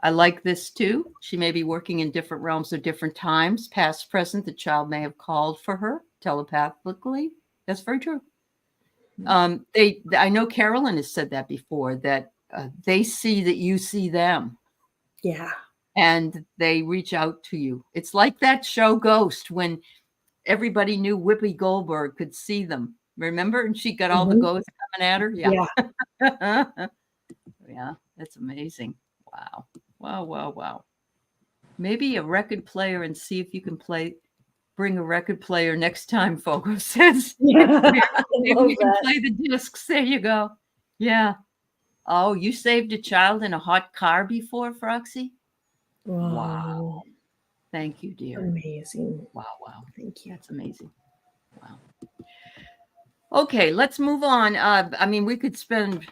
I like this too. She may be working in different realms or different times, past, present. The child may have called for her telepathically. That's very true. I know Carolyn has said that before, that they see that you see them. Yeah. And they reach out to you. It's like that show Ghost, when everybody knew Whoopi Goldberg could see them. Remember? And she got all the ghosts coming at her. Yeah. Yeah. That's amazing. Wow. Wow. Wow. Wow. Maybe a record player, and see if you can bring a record player next time, Fogo says. Yeah. Maybe you can play the discs. There you go. Yeah. Oh, you saved a child in a hot car before, Froxy? Wow. Thank you, dear. Amazing. Wow. Wow. Thank you. That's amazing. Wow. Okay, let's move on. I mean, we could spend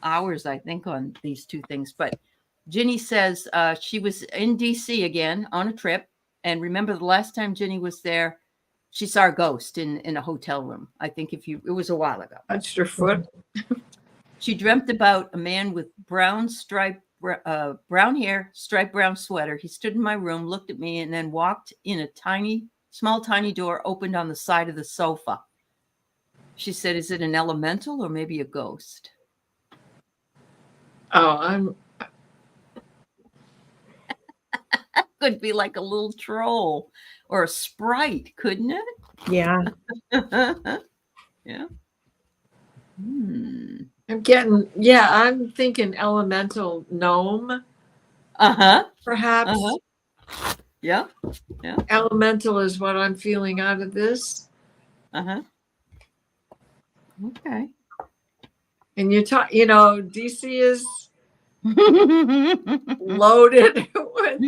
hours, I think, on these two things, but Ginny says she was in DC again on a trip. And remember, the last time Ginny was there, she saw a ghost in a hotel room. I think it was a while ago. Touched her foot. She dreamt about a man with brown hair, striped brown sweater. He stood in my room, looked at me, and then walked in a small, tiny door opened on the side of the sofa. She said, is it an elemental or maybe a ghost? Oh, Could be like a little troll or a sprite, couldn't it? Yeah. Yeah. I'm thinking elemental gnome. Perhaps. Yeah. Elemental is what I'm feeling out of this. Okay. And DC is loaded with.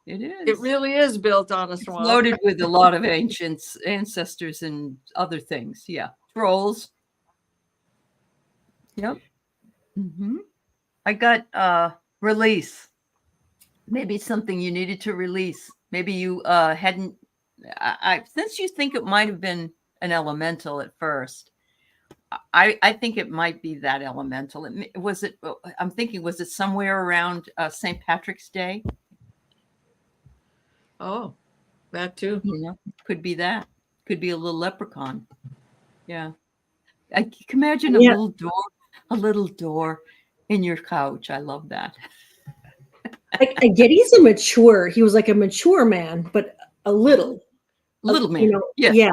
It is. It really is built on a It's swamp. loaded with a lot of ancestors and other things. Yeah. Trolls. Yep. I got release. Maybe something you needed to release. Maybe you hadn't. Since you think it might have been an elemental at first, I think it might be that elemental. I'm thinking, was it somewhere around St. Patrick's Day? Oh, that too. Could be that. Could be a little leprechaun. Yeah. I can imagine Yeah. a little door in your couch. I love that. I get he was like a mature man, but a little, Little you man. know, Yes. yeah,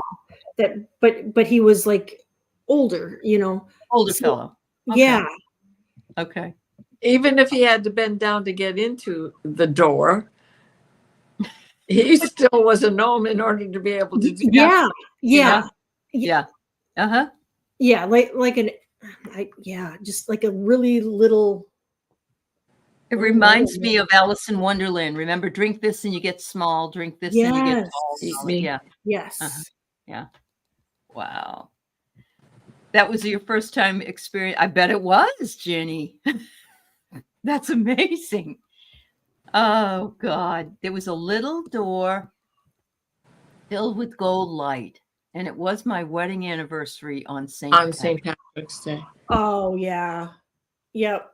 but he was like older, you know. Older So, fellow. Okay. yeah. Okay. Even if he had to bend down to get into the door, he still was a gnome in order to be able to do that. Yeah. Yeah. Yeah. Uh-huh. Yeah, just like a really little. It reminds me of Alice in Wonderland. Remember, drink this and you get small, drink this and you get Yes. tall. Eat me. Yeah. Yes. Uh-huh. Yeah. Wow. That was your first time experience. I bet it was, Jenny. That's amazing. Oh, God. There was a little door filled with gold light, and it was my wedding anniversary on St. On St. Patrick's Day. Oh yeah. Yep.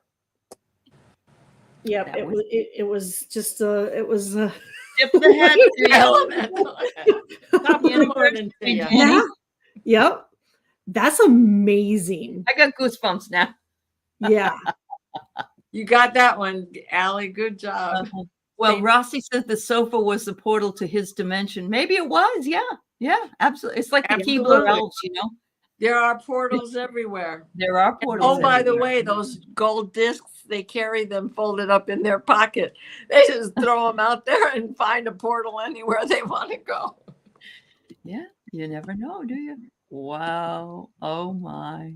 Yep. That It was- was it was just it was Tip the hat to you. Elemental. Top of the morning to Hey, ya. Jenny. yeah. Yep. That's amazing. I got goosebumps now. Yeah. You got that one, Allie. Good job. Well, Thank- Rossi said the sofa was the portal to his dimension. Maybe it was. Yeah. Yeah. Absolutely. It's like the Keebler Absolutely. elves, you know? There are portals everywhere. There are portals. Oh, by the everywhere. way, those gold discs, they carry them folded up in their pocket. They just throw them out there and find a portal anywhere they want to go. Yeah. You never know, do you? Wow. Oh, my.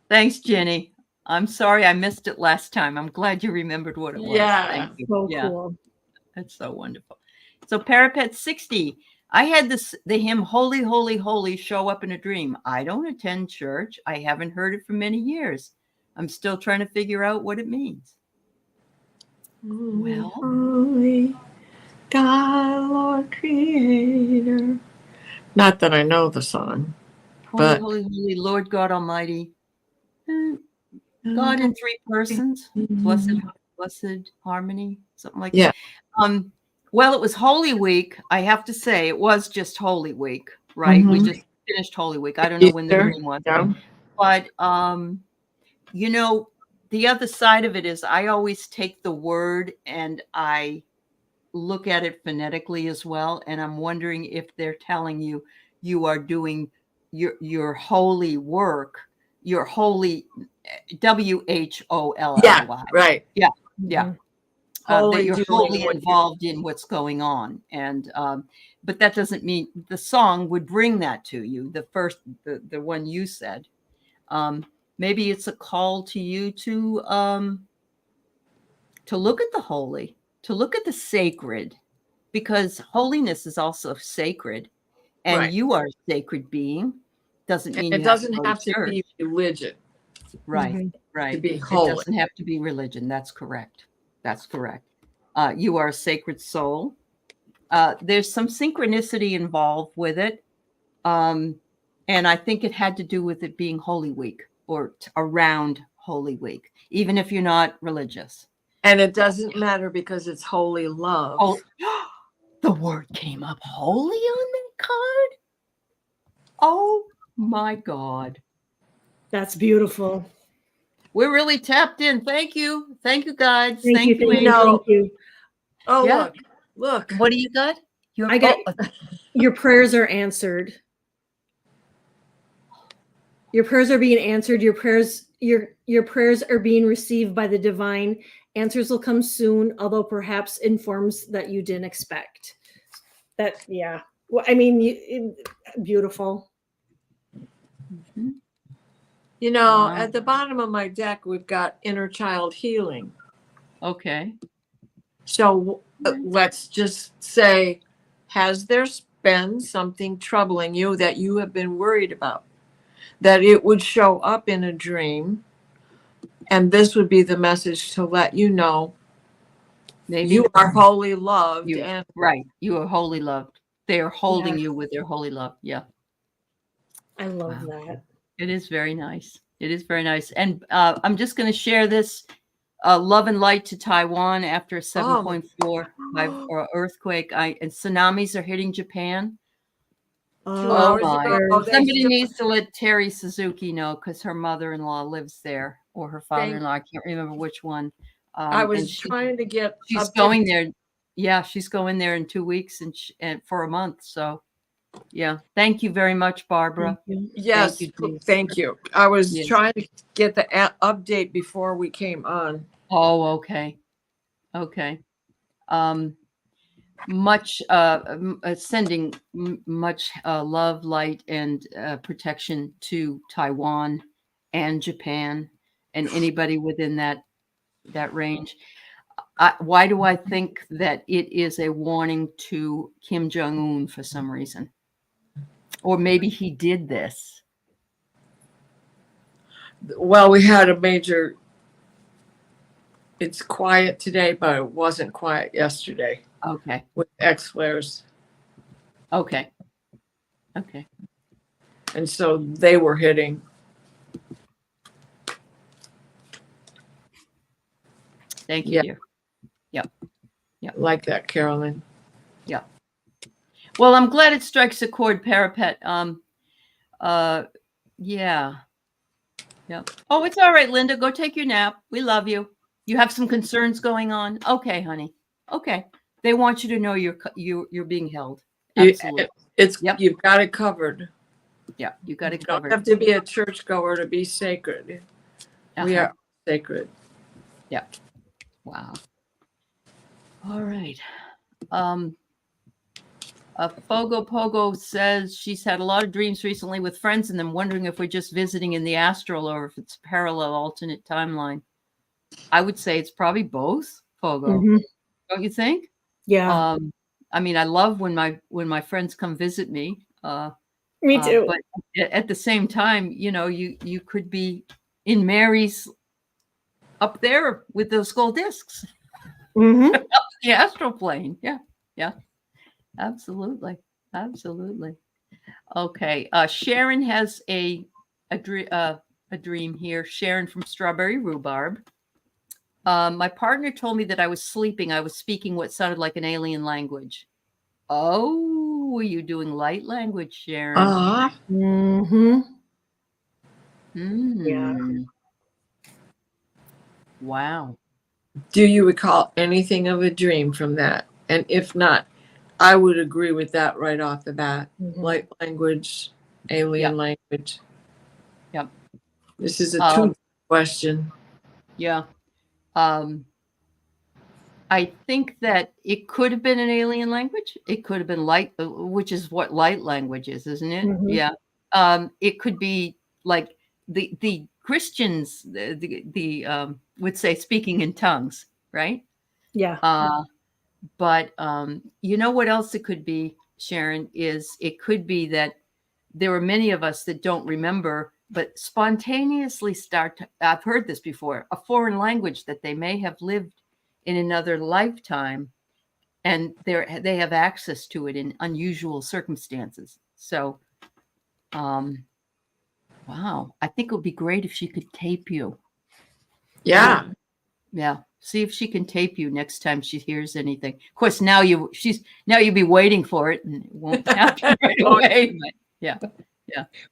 Thanks, Jenny. I'm sorry I missed it last time. I'm glad you remembered what it was. Yeah. Thank you. So Yeah. cool. That's so wonderful. So Parapet 60. I had the hymn Holy, Holy, Holy show up in a dream. I don't attend church. I haven't heard it for many years. I'm still trying to figure out what it means. Well, Holy God, Lord Creator. Not that I know the song. Holy, But- Holy, Holy, Lord God Almighty. God in three persons. Blessed harmony, something like Yeah. that. Well, it was Holy Week. I have to say, it was just Holy Week, right? We Mhm. just finished Holy Week. I don't know when the Easter, dream was, Yeah. but you know, the other side of it is I always take the word and I look at it phonetically as well, and I'm wondering if they're telling you you are doing your holy work, your holy WHOLLY. Yeah, right. Yeah. Mhm. That Wholly you're doing wholly what you- involved in what's going on, and but that doesn't mean the song would bring that to you. The one you said, maybe it's a call to you to look at the holy, to look at the sacred, because holiness is also sacred, and Right. you are a sacred being. Doesn't mean And you it doesn't go have to church. be religion Right. Mhm. Right. to be It holy. doesn't have to be religion. That's correct. That's correct. You are a sacred soul. There's some synchronicity involved with it. And I think it had to do with it being Holy Week or around Holy Week, even if you're not religious. And it doesn't matter because it's holy love. Oh, the word came up holy on that card. Oh my God. That's beautiful. We're really tapped in. Thank you. Thank you, guys. Thank you. Thank Amy. you. No. Thank you. Oh, Yeah. look. What do you got? I got your prayers are answered. Your prayers are being answered. Your prayers are being received by the divine. Answers will come soon, although perhaps in forms that you didn't expect. That yeah. Well, I mean, beautiful. You know, Wow. at the bottom of my deck, we've got inner child healing. Okay. So let's just say, has there been something troubling you that you have been worried about? That it would show up in a dream, and this would be the message to let you know Maybe you are wholly loved. You- And right. You are wholly loved. They are holding you with their holy love. Yeah. I love Wow. that. It is very nice. It is very nice. And I'm just going to share this love and light to Taiwan after a 7.4 earthquake. And tsunamis are hitting Japan. Oh hours my. ago. Oh, they Somebody still- needs to let Terry Suzuki know because her mother-in-law lives there, or her father-in-law. I can't remember which one. I And was trying to get she's updates. going there. Yeah, she's going there in 2 weeks and for a month. So, yeah. Thank you very much, Barbara. Yes, you, Dee. thank you. I was Yes. trying to get the update before we came on. Oh, okay. Okay. Sending much love, light, and protection to Taiwan and Japan and anybody within that range. Why do I think that it is a warning to Kim Jong-un for some reason? Or maybe he did this. Well, we had a major. It's quiet today, but it wasn't quiet yesterday Okay. with X flares, Okay. Okay. and so they were hitting. Thank you, Yeah. dear. Like that, Carolyn. Well, I'm glad it strikes a chord, Parapet. Yeah. Yeah. Oh, it's all right, Linda. Go take your nap. We love you. You have some concerns going on. Okay, honey. Okay. They want you to know you're being held. Absolutely. Yep. You've got it covered. Yeah, you got it You don't covered. have to be a churchgoer to be sacred. We Uh-huh. are sacred. Yeah. Wow. All right. Fogo Pogo says she's had a lot of dreams recently with friends in them, wondering if we're just visiting in the astral or if it's parallel alternate timeline. I would say it's probably both, Fogo. Mhm. Don't you think? Yeah, I mean, I love when my friends come visit me. me too. But at the same time, you could be in Mary's up there with those gold discs, Hmm. the astral plane. Yeah, yeah, absolutely, absolutely. Okay, Sharon has a dream here. Sharon from Strawberry Rhubarb. My partner told me that I was sleeping. I was speaking what sounded like an alien language. Oh, were you doing light language, Sharon? Hmm. Yeah. Hmm. Wow. Do you recall anything of a dream from that? And if not, I would agree with that right off the bat. Mhm. Light language, alien language. Yep. This is a two question. Yeah. I think that it could have been an alien language. It could have been light, which is what light language is, isn't it? Mhm. Yeah. It could be like the Christians would say speaking in tongues, right? Yeah. But you know what else it could be, Sharon, is it could be that there are many of us that don't remember, but spontaneously I've heard this before, a foreign language that they may have lived in another lifetime, and they have access to it in unusual circumstances. So, wow, I think it would be great if she could tape you. Yeah. Yeah. See if she can tape you next time she hears anything. Of course, now you'll be waiting for it and it won't happen right away. But yeah.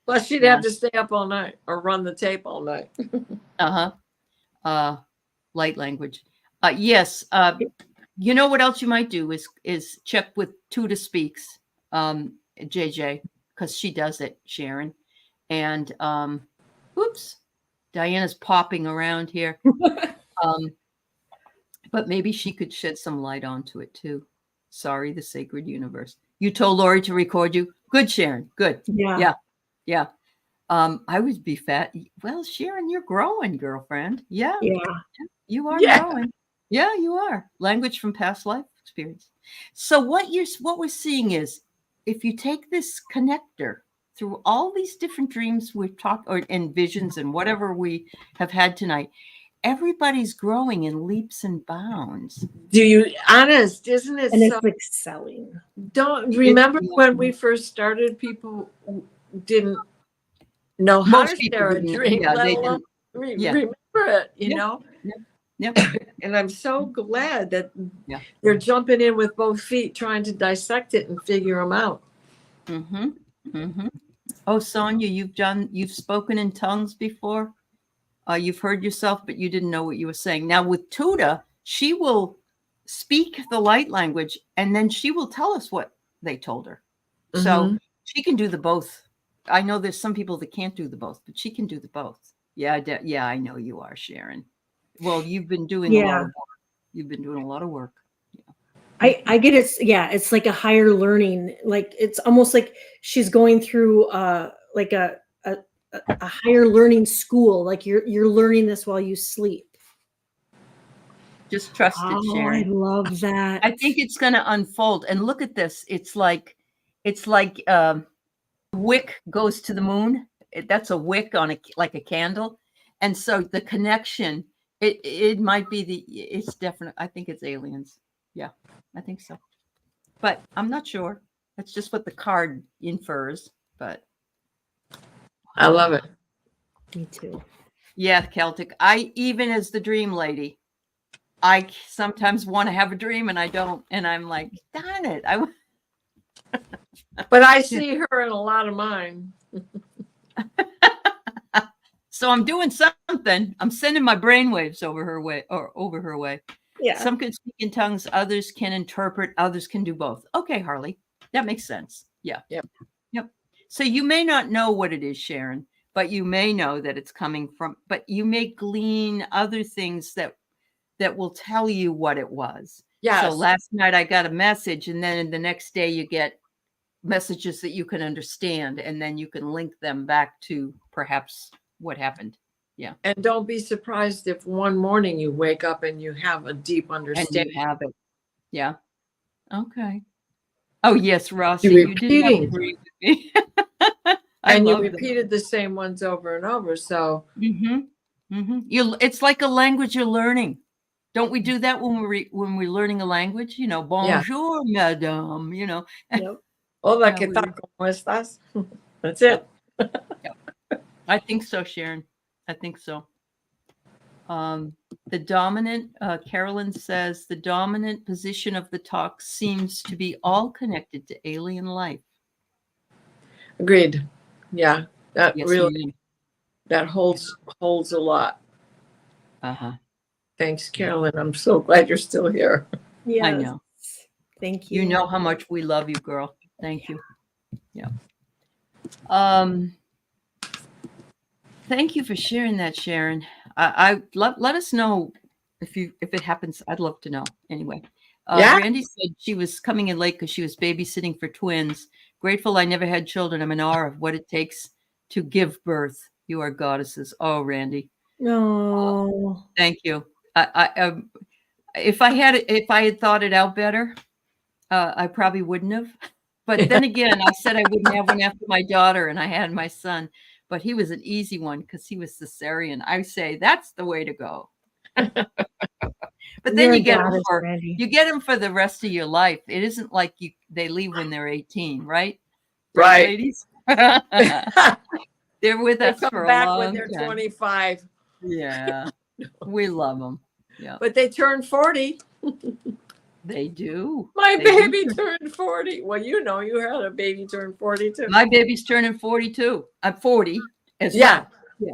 Plus, she'd have to stay up all night or run the tape all night. Light language. Yes. You know what else you might do is check with Tuda Speaks, JJ, because she does it, Sharon. And oops, Diana's popping around here. But maybe she could shed some light onto it too. Sorry, the sacred universe. You told Lori to record you. Good, Sharon. Good. Yeah. Yeah. I would be fat. Well, Sharon, you're growing, girlfriend. Yeah. You are growing. Yeah, you are. Language from past life experience. So what we're seeing is if you take this connector through all these different dreams we've talked and visions and whatever we have had tonight, everybody's growing in leaps and bounds. Do you, honest, isn't it? And so, it's excelling. don't remember when we first started, people didn't know how Most to people share a didn't. dream, Yeah, let they alone Yeah. remember it, you Yeah. know? Yep. And I'm so glad that Yeah. they're jumping in with both feet, trying to dissect it and figure them out. Mm-hmm. Hmm. Oh, Sonia, you've spoken in tongues before. You've heard yourself, but you didn't know what you were saying. Now with Tuda, she will speak the light language, and then she will tell us what they told her. So Mhm. she can do the both. I know there's some people that can't do the both, but she can do the both. Yeah, yeah, I know you are, Sharon. Well, you've been doing a lot Yeah. of work. You've been doing a lot of work. I get it. Yeah, it's like a higher learning. Like it's almost like she's going through like a higher learning school. Like you're learning this while you sleep. Just trust it, Oh, I Sharon. love that. I think it's going to unfold. And look at this. It's like wick goes to the moon. That's a wick on like a candle. And so the connection, it might be it's definite. I think it's aliens. Yeah, I think so. But I'm not sure. That's just what the card infers. But I love it. Me too. yeah, Celtic. I, even as the dream lady, I sometimes want to have a dream and I don't. And I'm like, darn it. But I see her in a lot of mine. So I'm doing something. I'm sending my brainwaves over her way. Yeah. Some can speak in tongues, others can interpret, others can do both. Okay, Harley, that makes sense. Yeah. Yep. So you may not know what it is, Sharon, but you may know that it's coming from, but you may glean other things that will tell you what it was. Yes. So last night I got a message, and then the next day you get messages that you can understand, and then you can link them back to perhaps what happened. Yeah. And don't be surprised if one morning you wake up and you have a deep And understanding. you have it. Yeah. Okay. Oh yes, Rossi, You're you did not repeating. agree with me. And you repeated the same ones over and over. So It's like a language you're learning. Don't we do that when we're learning a language? You know, bonjour, madame. You know. yep. Hola, Yeah, ¿qué tal? ¿Cómo estás? That's it. I think so, Sharon. I think so. The dominant, Carolyn says, the dominant position of the talk seems to be all connected to alien life. Agreed. Yeah, that Yes, really that holds a lot. Uh-huh. Thanks, Carolyn. I'm so glad you're still here. Yes. I know. Thank you. You know how much we love you, girl. Thank you. Yeah. Thank you for sharing that, Sharon. I let us know if it happens. I'd love to know. Anyway, Yeah. Randy said she was coming in late because she was babysitting for twins. Grateful I never had children. I'm in awe of what it takes to give birth. You are goddesses. Oh, Randy. No. Thank you. If I had thought it out better, I probably wouldn't have. But then again, I said I wouldn't have one after my daughter, and I had my son. But he was an easy one because he was cesarean. I say that's the way to go. But then you get them for the rest of your life. It isn't like they leave when they're 18, right? Right. Ladies? They're with us for a long time. When they're 25. Yeah. We love them. Yeah. But they turn 40. They do. My baby turned 40. Well, you know, you had a baby turn 40 too. My baby's turning 42. I'm 40 as well.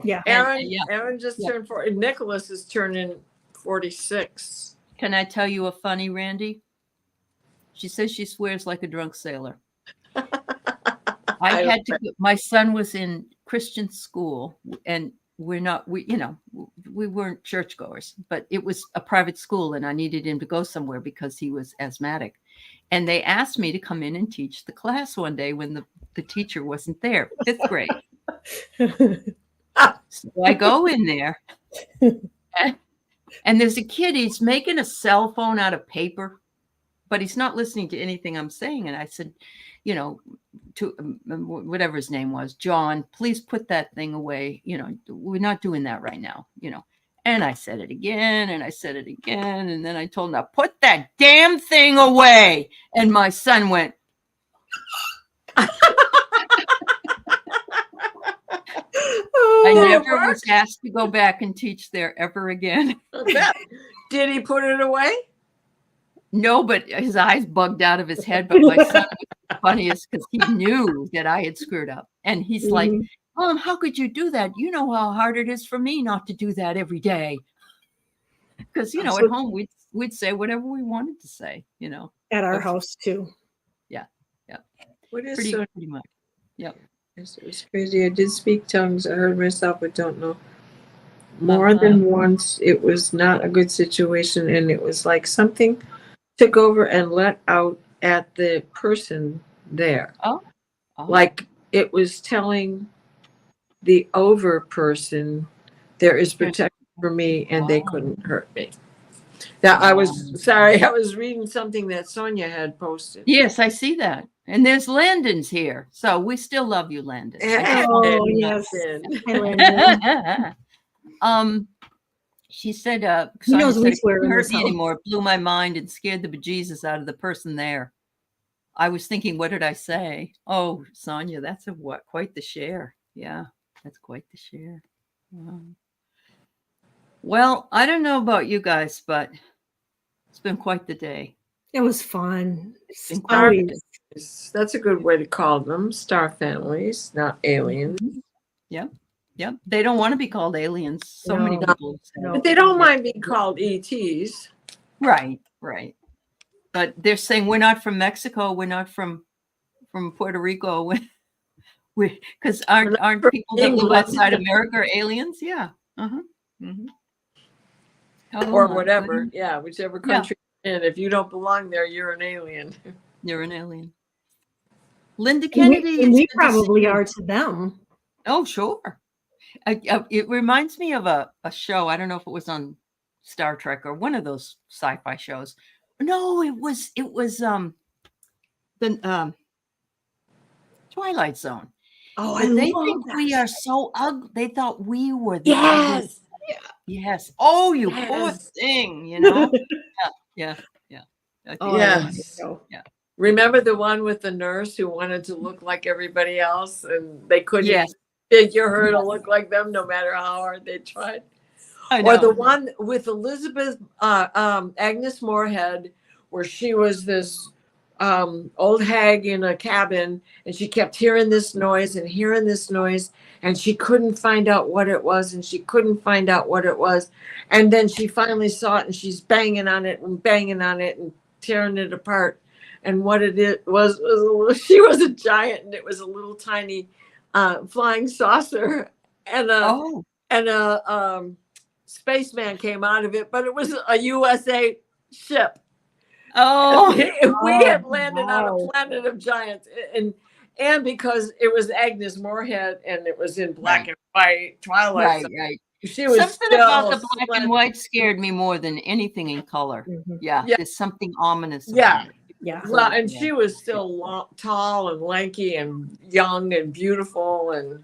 Yeah. Aaron just turned 40. Nicholas is turning 46. Can I tell you a funny, Randy? She says she swears like a drunk sailor. My son was in Christian school, and we weren't churchgoers, but it was a private school, and I needed him to go somewhere because he was asthmatic. And they asked me to come in and teach the class one day when the teacher wasn't there, 5th grade. So I go in there, and there's a kid, he's making a cell phone out of paper, but he's not listening to anything I'm saying. And I said, to whatever his name was, John, please put that thing away. We're not doing that right now, And I said it again, and I said it again. And then I told him, now put that damn thing away. And my son went. I never was asked to go back and teach there ever again. Did he put it away? No, but his eyes bugged out of his head. But my son was funniest because he knew that I had screwed up. And he's like, Mhm. how could you do that? You know how hard it is for me not to do that every day. Because, at So- home, we'd say whatever we wanted to say, At our That's- house too. What is pretty, so? pretty much. It was crazy. I did speak tongues. I heard myself, but don't know. More Uh-huh. than once, it was not a good situation, and it was like something took over and let out at the person there. Oh. Like it was telling the over person there is protection for me and they Wow. couldn't hurt me. Now I was sorry, I was reading something that Sonia had posted. Yes, I see that. And there's Landon's here. So we still love you, Landon. Oh, yes. Hi, Landon. She said, He Sonia knows said, we it swear couldn't in hurt this me house. anymore. It blew my mind and scared the bejesus out of the person there. I was thinking, what did I say? Oh, Sonia, that's quite the share. Yeah, that's quite the share. Wow. Well, I don't know about you guys, but it's been quite the day. It was fun. been Always. That's a good way to call them, star families, not aliens. Yep. They don't want to be called aliens. So many No. people say. No. But they don't mind being called ETs. Right. But they're saying we're not from Mexico. We're not from Puerto Rico. Because aren't from people that live England. outside America are aliens? Yeah. Uh-huh. Mhm. Or my whatever. goodness. Yeah, whichever Yeah. country you're in. If you don't belong there, you're an alien. You're an alien. Linda And Kennedy. we it's good to see probably you. are to them. Oh, sure. It reminds me of a show. I don't know if it was on Star Trek or one of those sci-fi shows. No, it was the Twilight Zone. Oh, But I they love think that. we are so ugly. They thought we were the ugly. Yes. Oh, you poor Yes. thing. Yeah. Oh, Yes. I love that show. Remember the one with the nurse who wanted to look like everybody else and they couldn't Yes. figure her to Yes. look like them no matter how hard they tried? I Or the know. one with Elizabeth Agnes Moorehead, where she was this old hag in a cabin and she kept hearing this noise and she couldn't find out what it was and then she finally saw it and she's banging on it and tearing it apart. And what it was she was a giant and it was a little tiny flying saucer and a spaceman came out of it, but it was a USA ship. Oh. We had landed on wow. a planet of giants, and because it was Agnes Moorehead and it was in black and white Twilight, Right. she was Something still about the black and splendid. white scared me more than anything in color. Mhm. Yeah. Yeah. There's something ominous. Yeah. About it. Yeah. Well, and Yeah. she was still tall and lanky and young and beautiful, and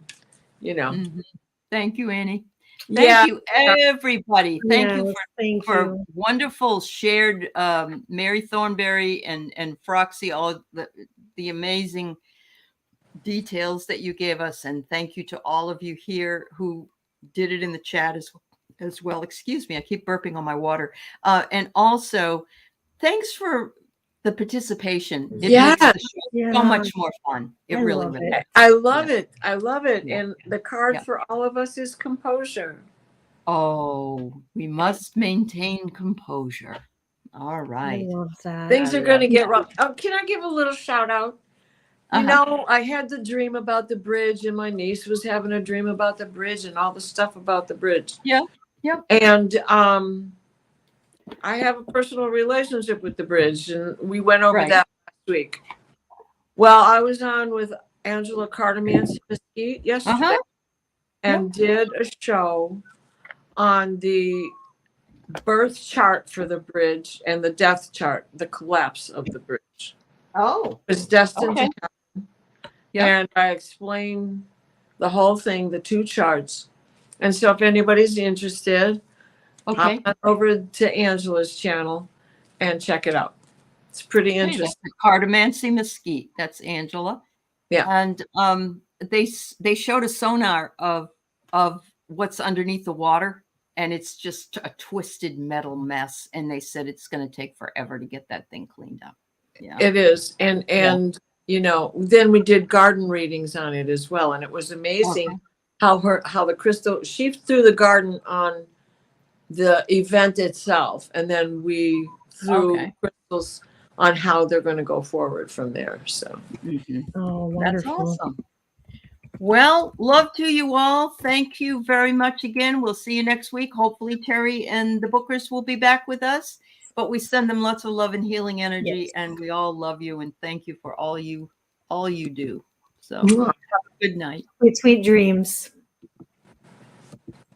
Mhm. Thank you, Annie. yeah. Thank you, everybody. Thank you Yes, thank for you. wonderful shared Mary Thornberry and Froxy, all the amazing details that you gave us. And thank you to all of you here who did it in the chat as well. Excuse me, I keep burping on my water. And also, thanks for the participation. It makes the show Yeah. so much more fun. It I really, love really it. I love Yeah. it. I love it. Yeah. And the card Yeah. for all of us is composure. Oh, we must maintain composure. All I right. love that. Things I are going to love get rough. Oh, can I give a little shout out? You Uh-huh. know, I had the dream about the bridge, and my niece was having a dream about the bridge and all the stuff about the bridge. Yeah. And I have a personal relationship with the bridge, and we went over Right. that last week. Well, I was on with Angela Carter-Mancy Mesquite yesterday Uh-huh. and did a show on the birth chart for the bridge and the death chart, the collapse of the bridge. Oh. It's destined Okay. to happen. Yeah. And I explained the whole thing, the two charts. And so if anybody's interested, Okay. hop on over to Angela's channel and check it out. It's pretty Okay, that's interesting. the Cardamancy Mesquite. That's Angela. Yeah. And they showed a sonar of what's underneath the water, and it's just a twisted metal mess. And they said it's going to take forever to get that thing cleaned up. Yeah. It is. And then we did garden readings on it as well. And it was amazing Okay. how the crystal, she threw the garden on the event itself. And then we threw Okay. crystals on how they're going to go forward from there. So Mhm. Oh, That's wonderful. awesome. Well, love to you all. Thank you very much again. We'll see you next week. Hopefully Terry and the Bookers will be back with us, but we send them lots of love and healing energy, Yes. and we all love you and thank you for all you do. So Mwah. have a good night. Sweet, sweet dreams.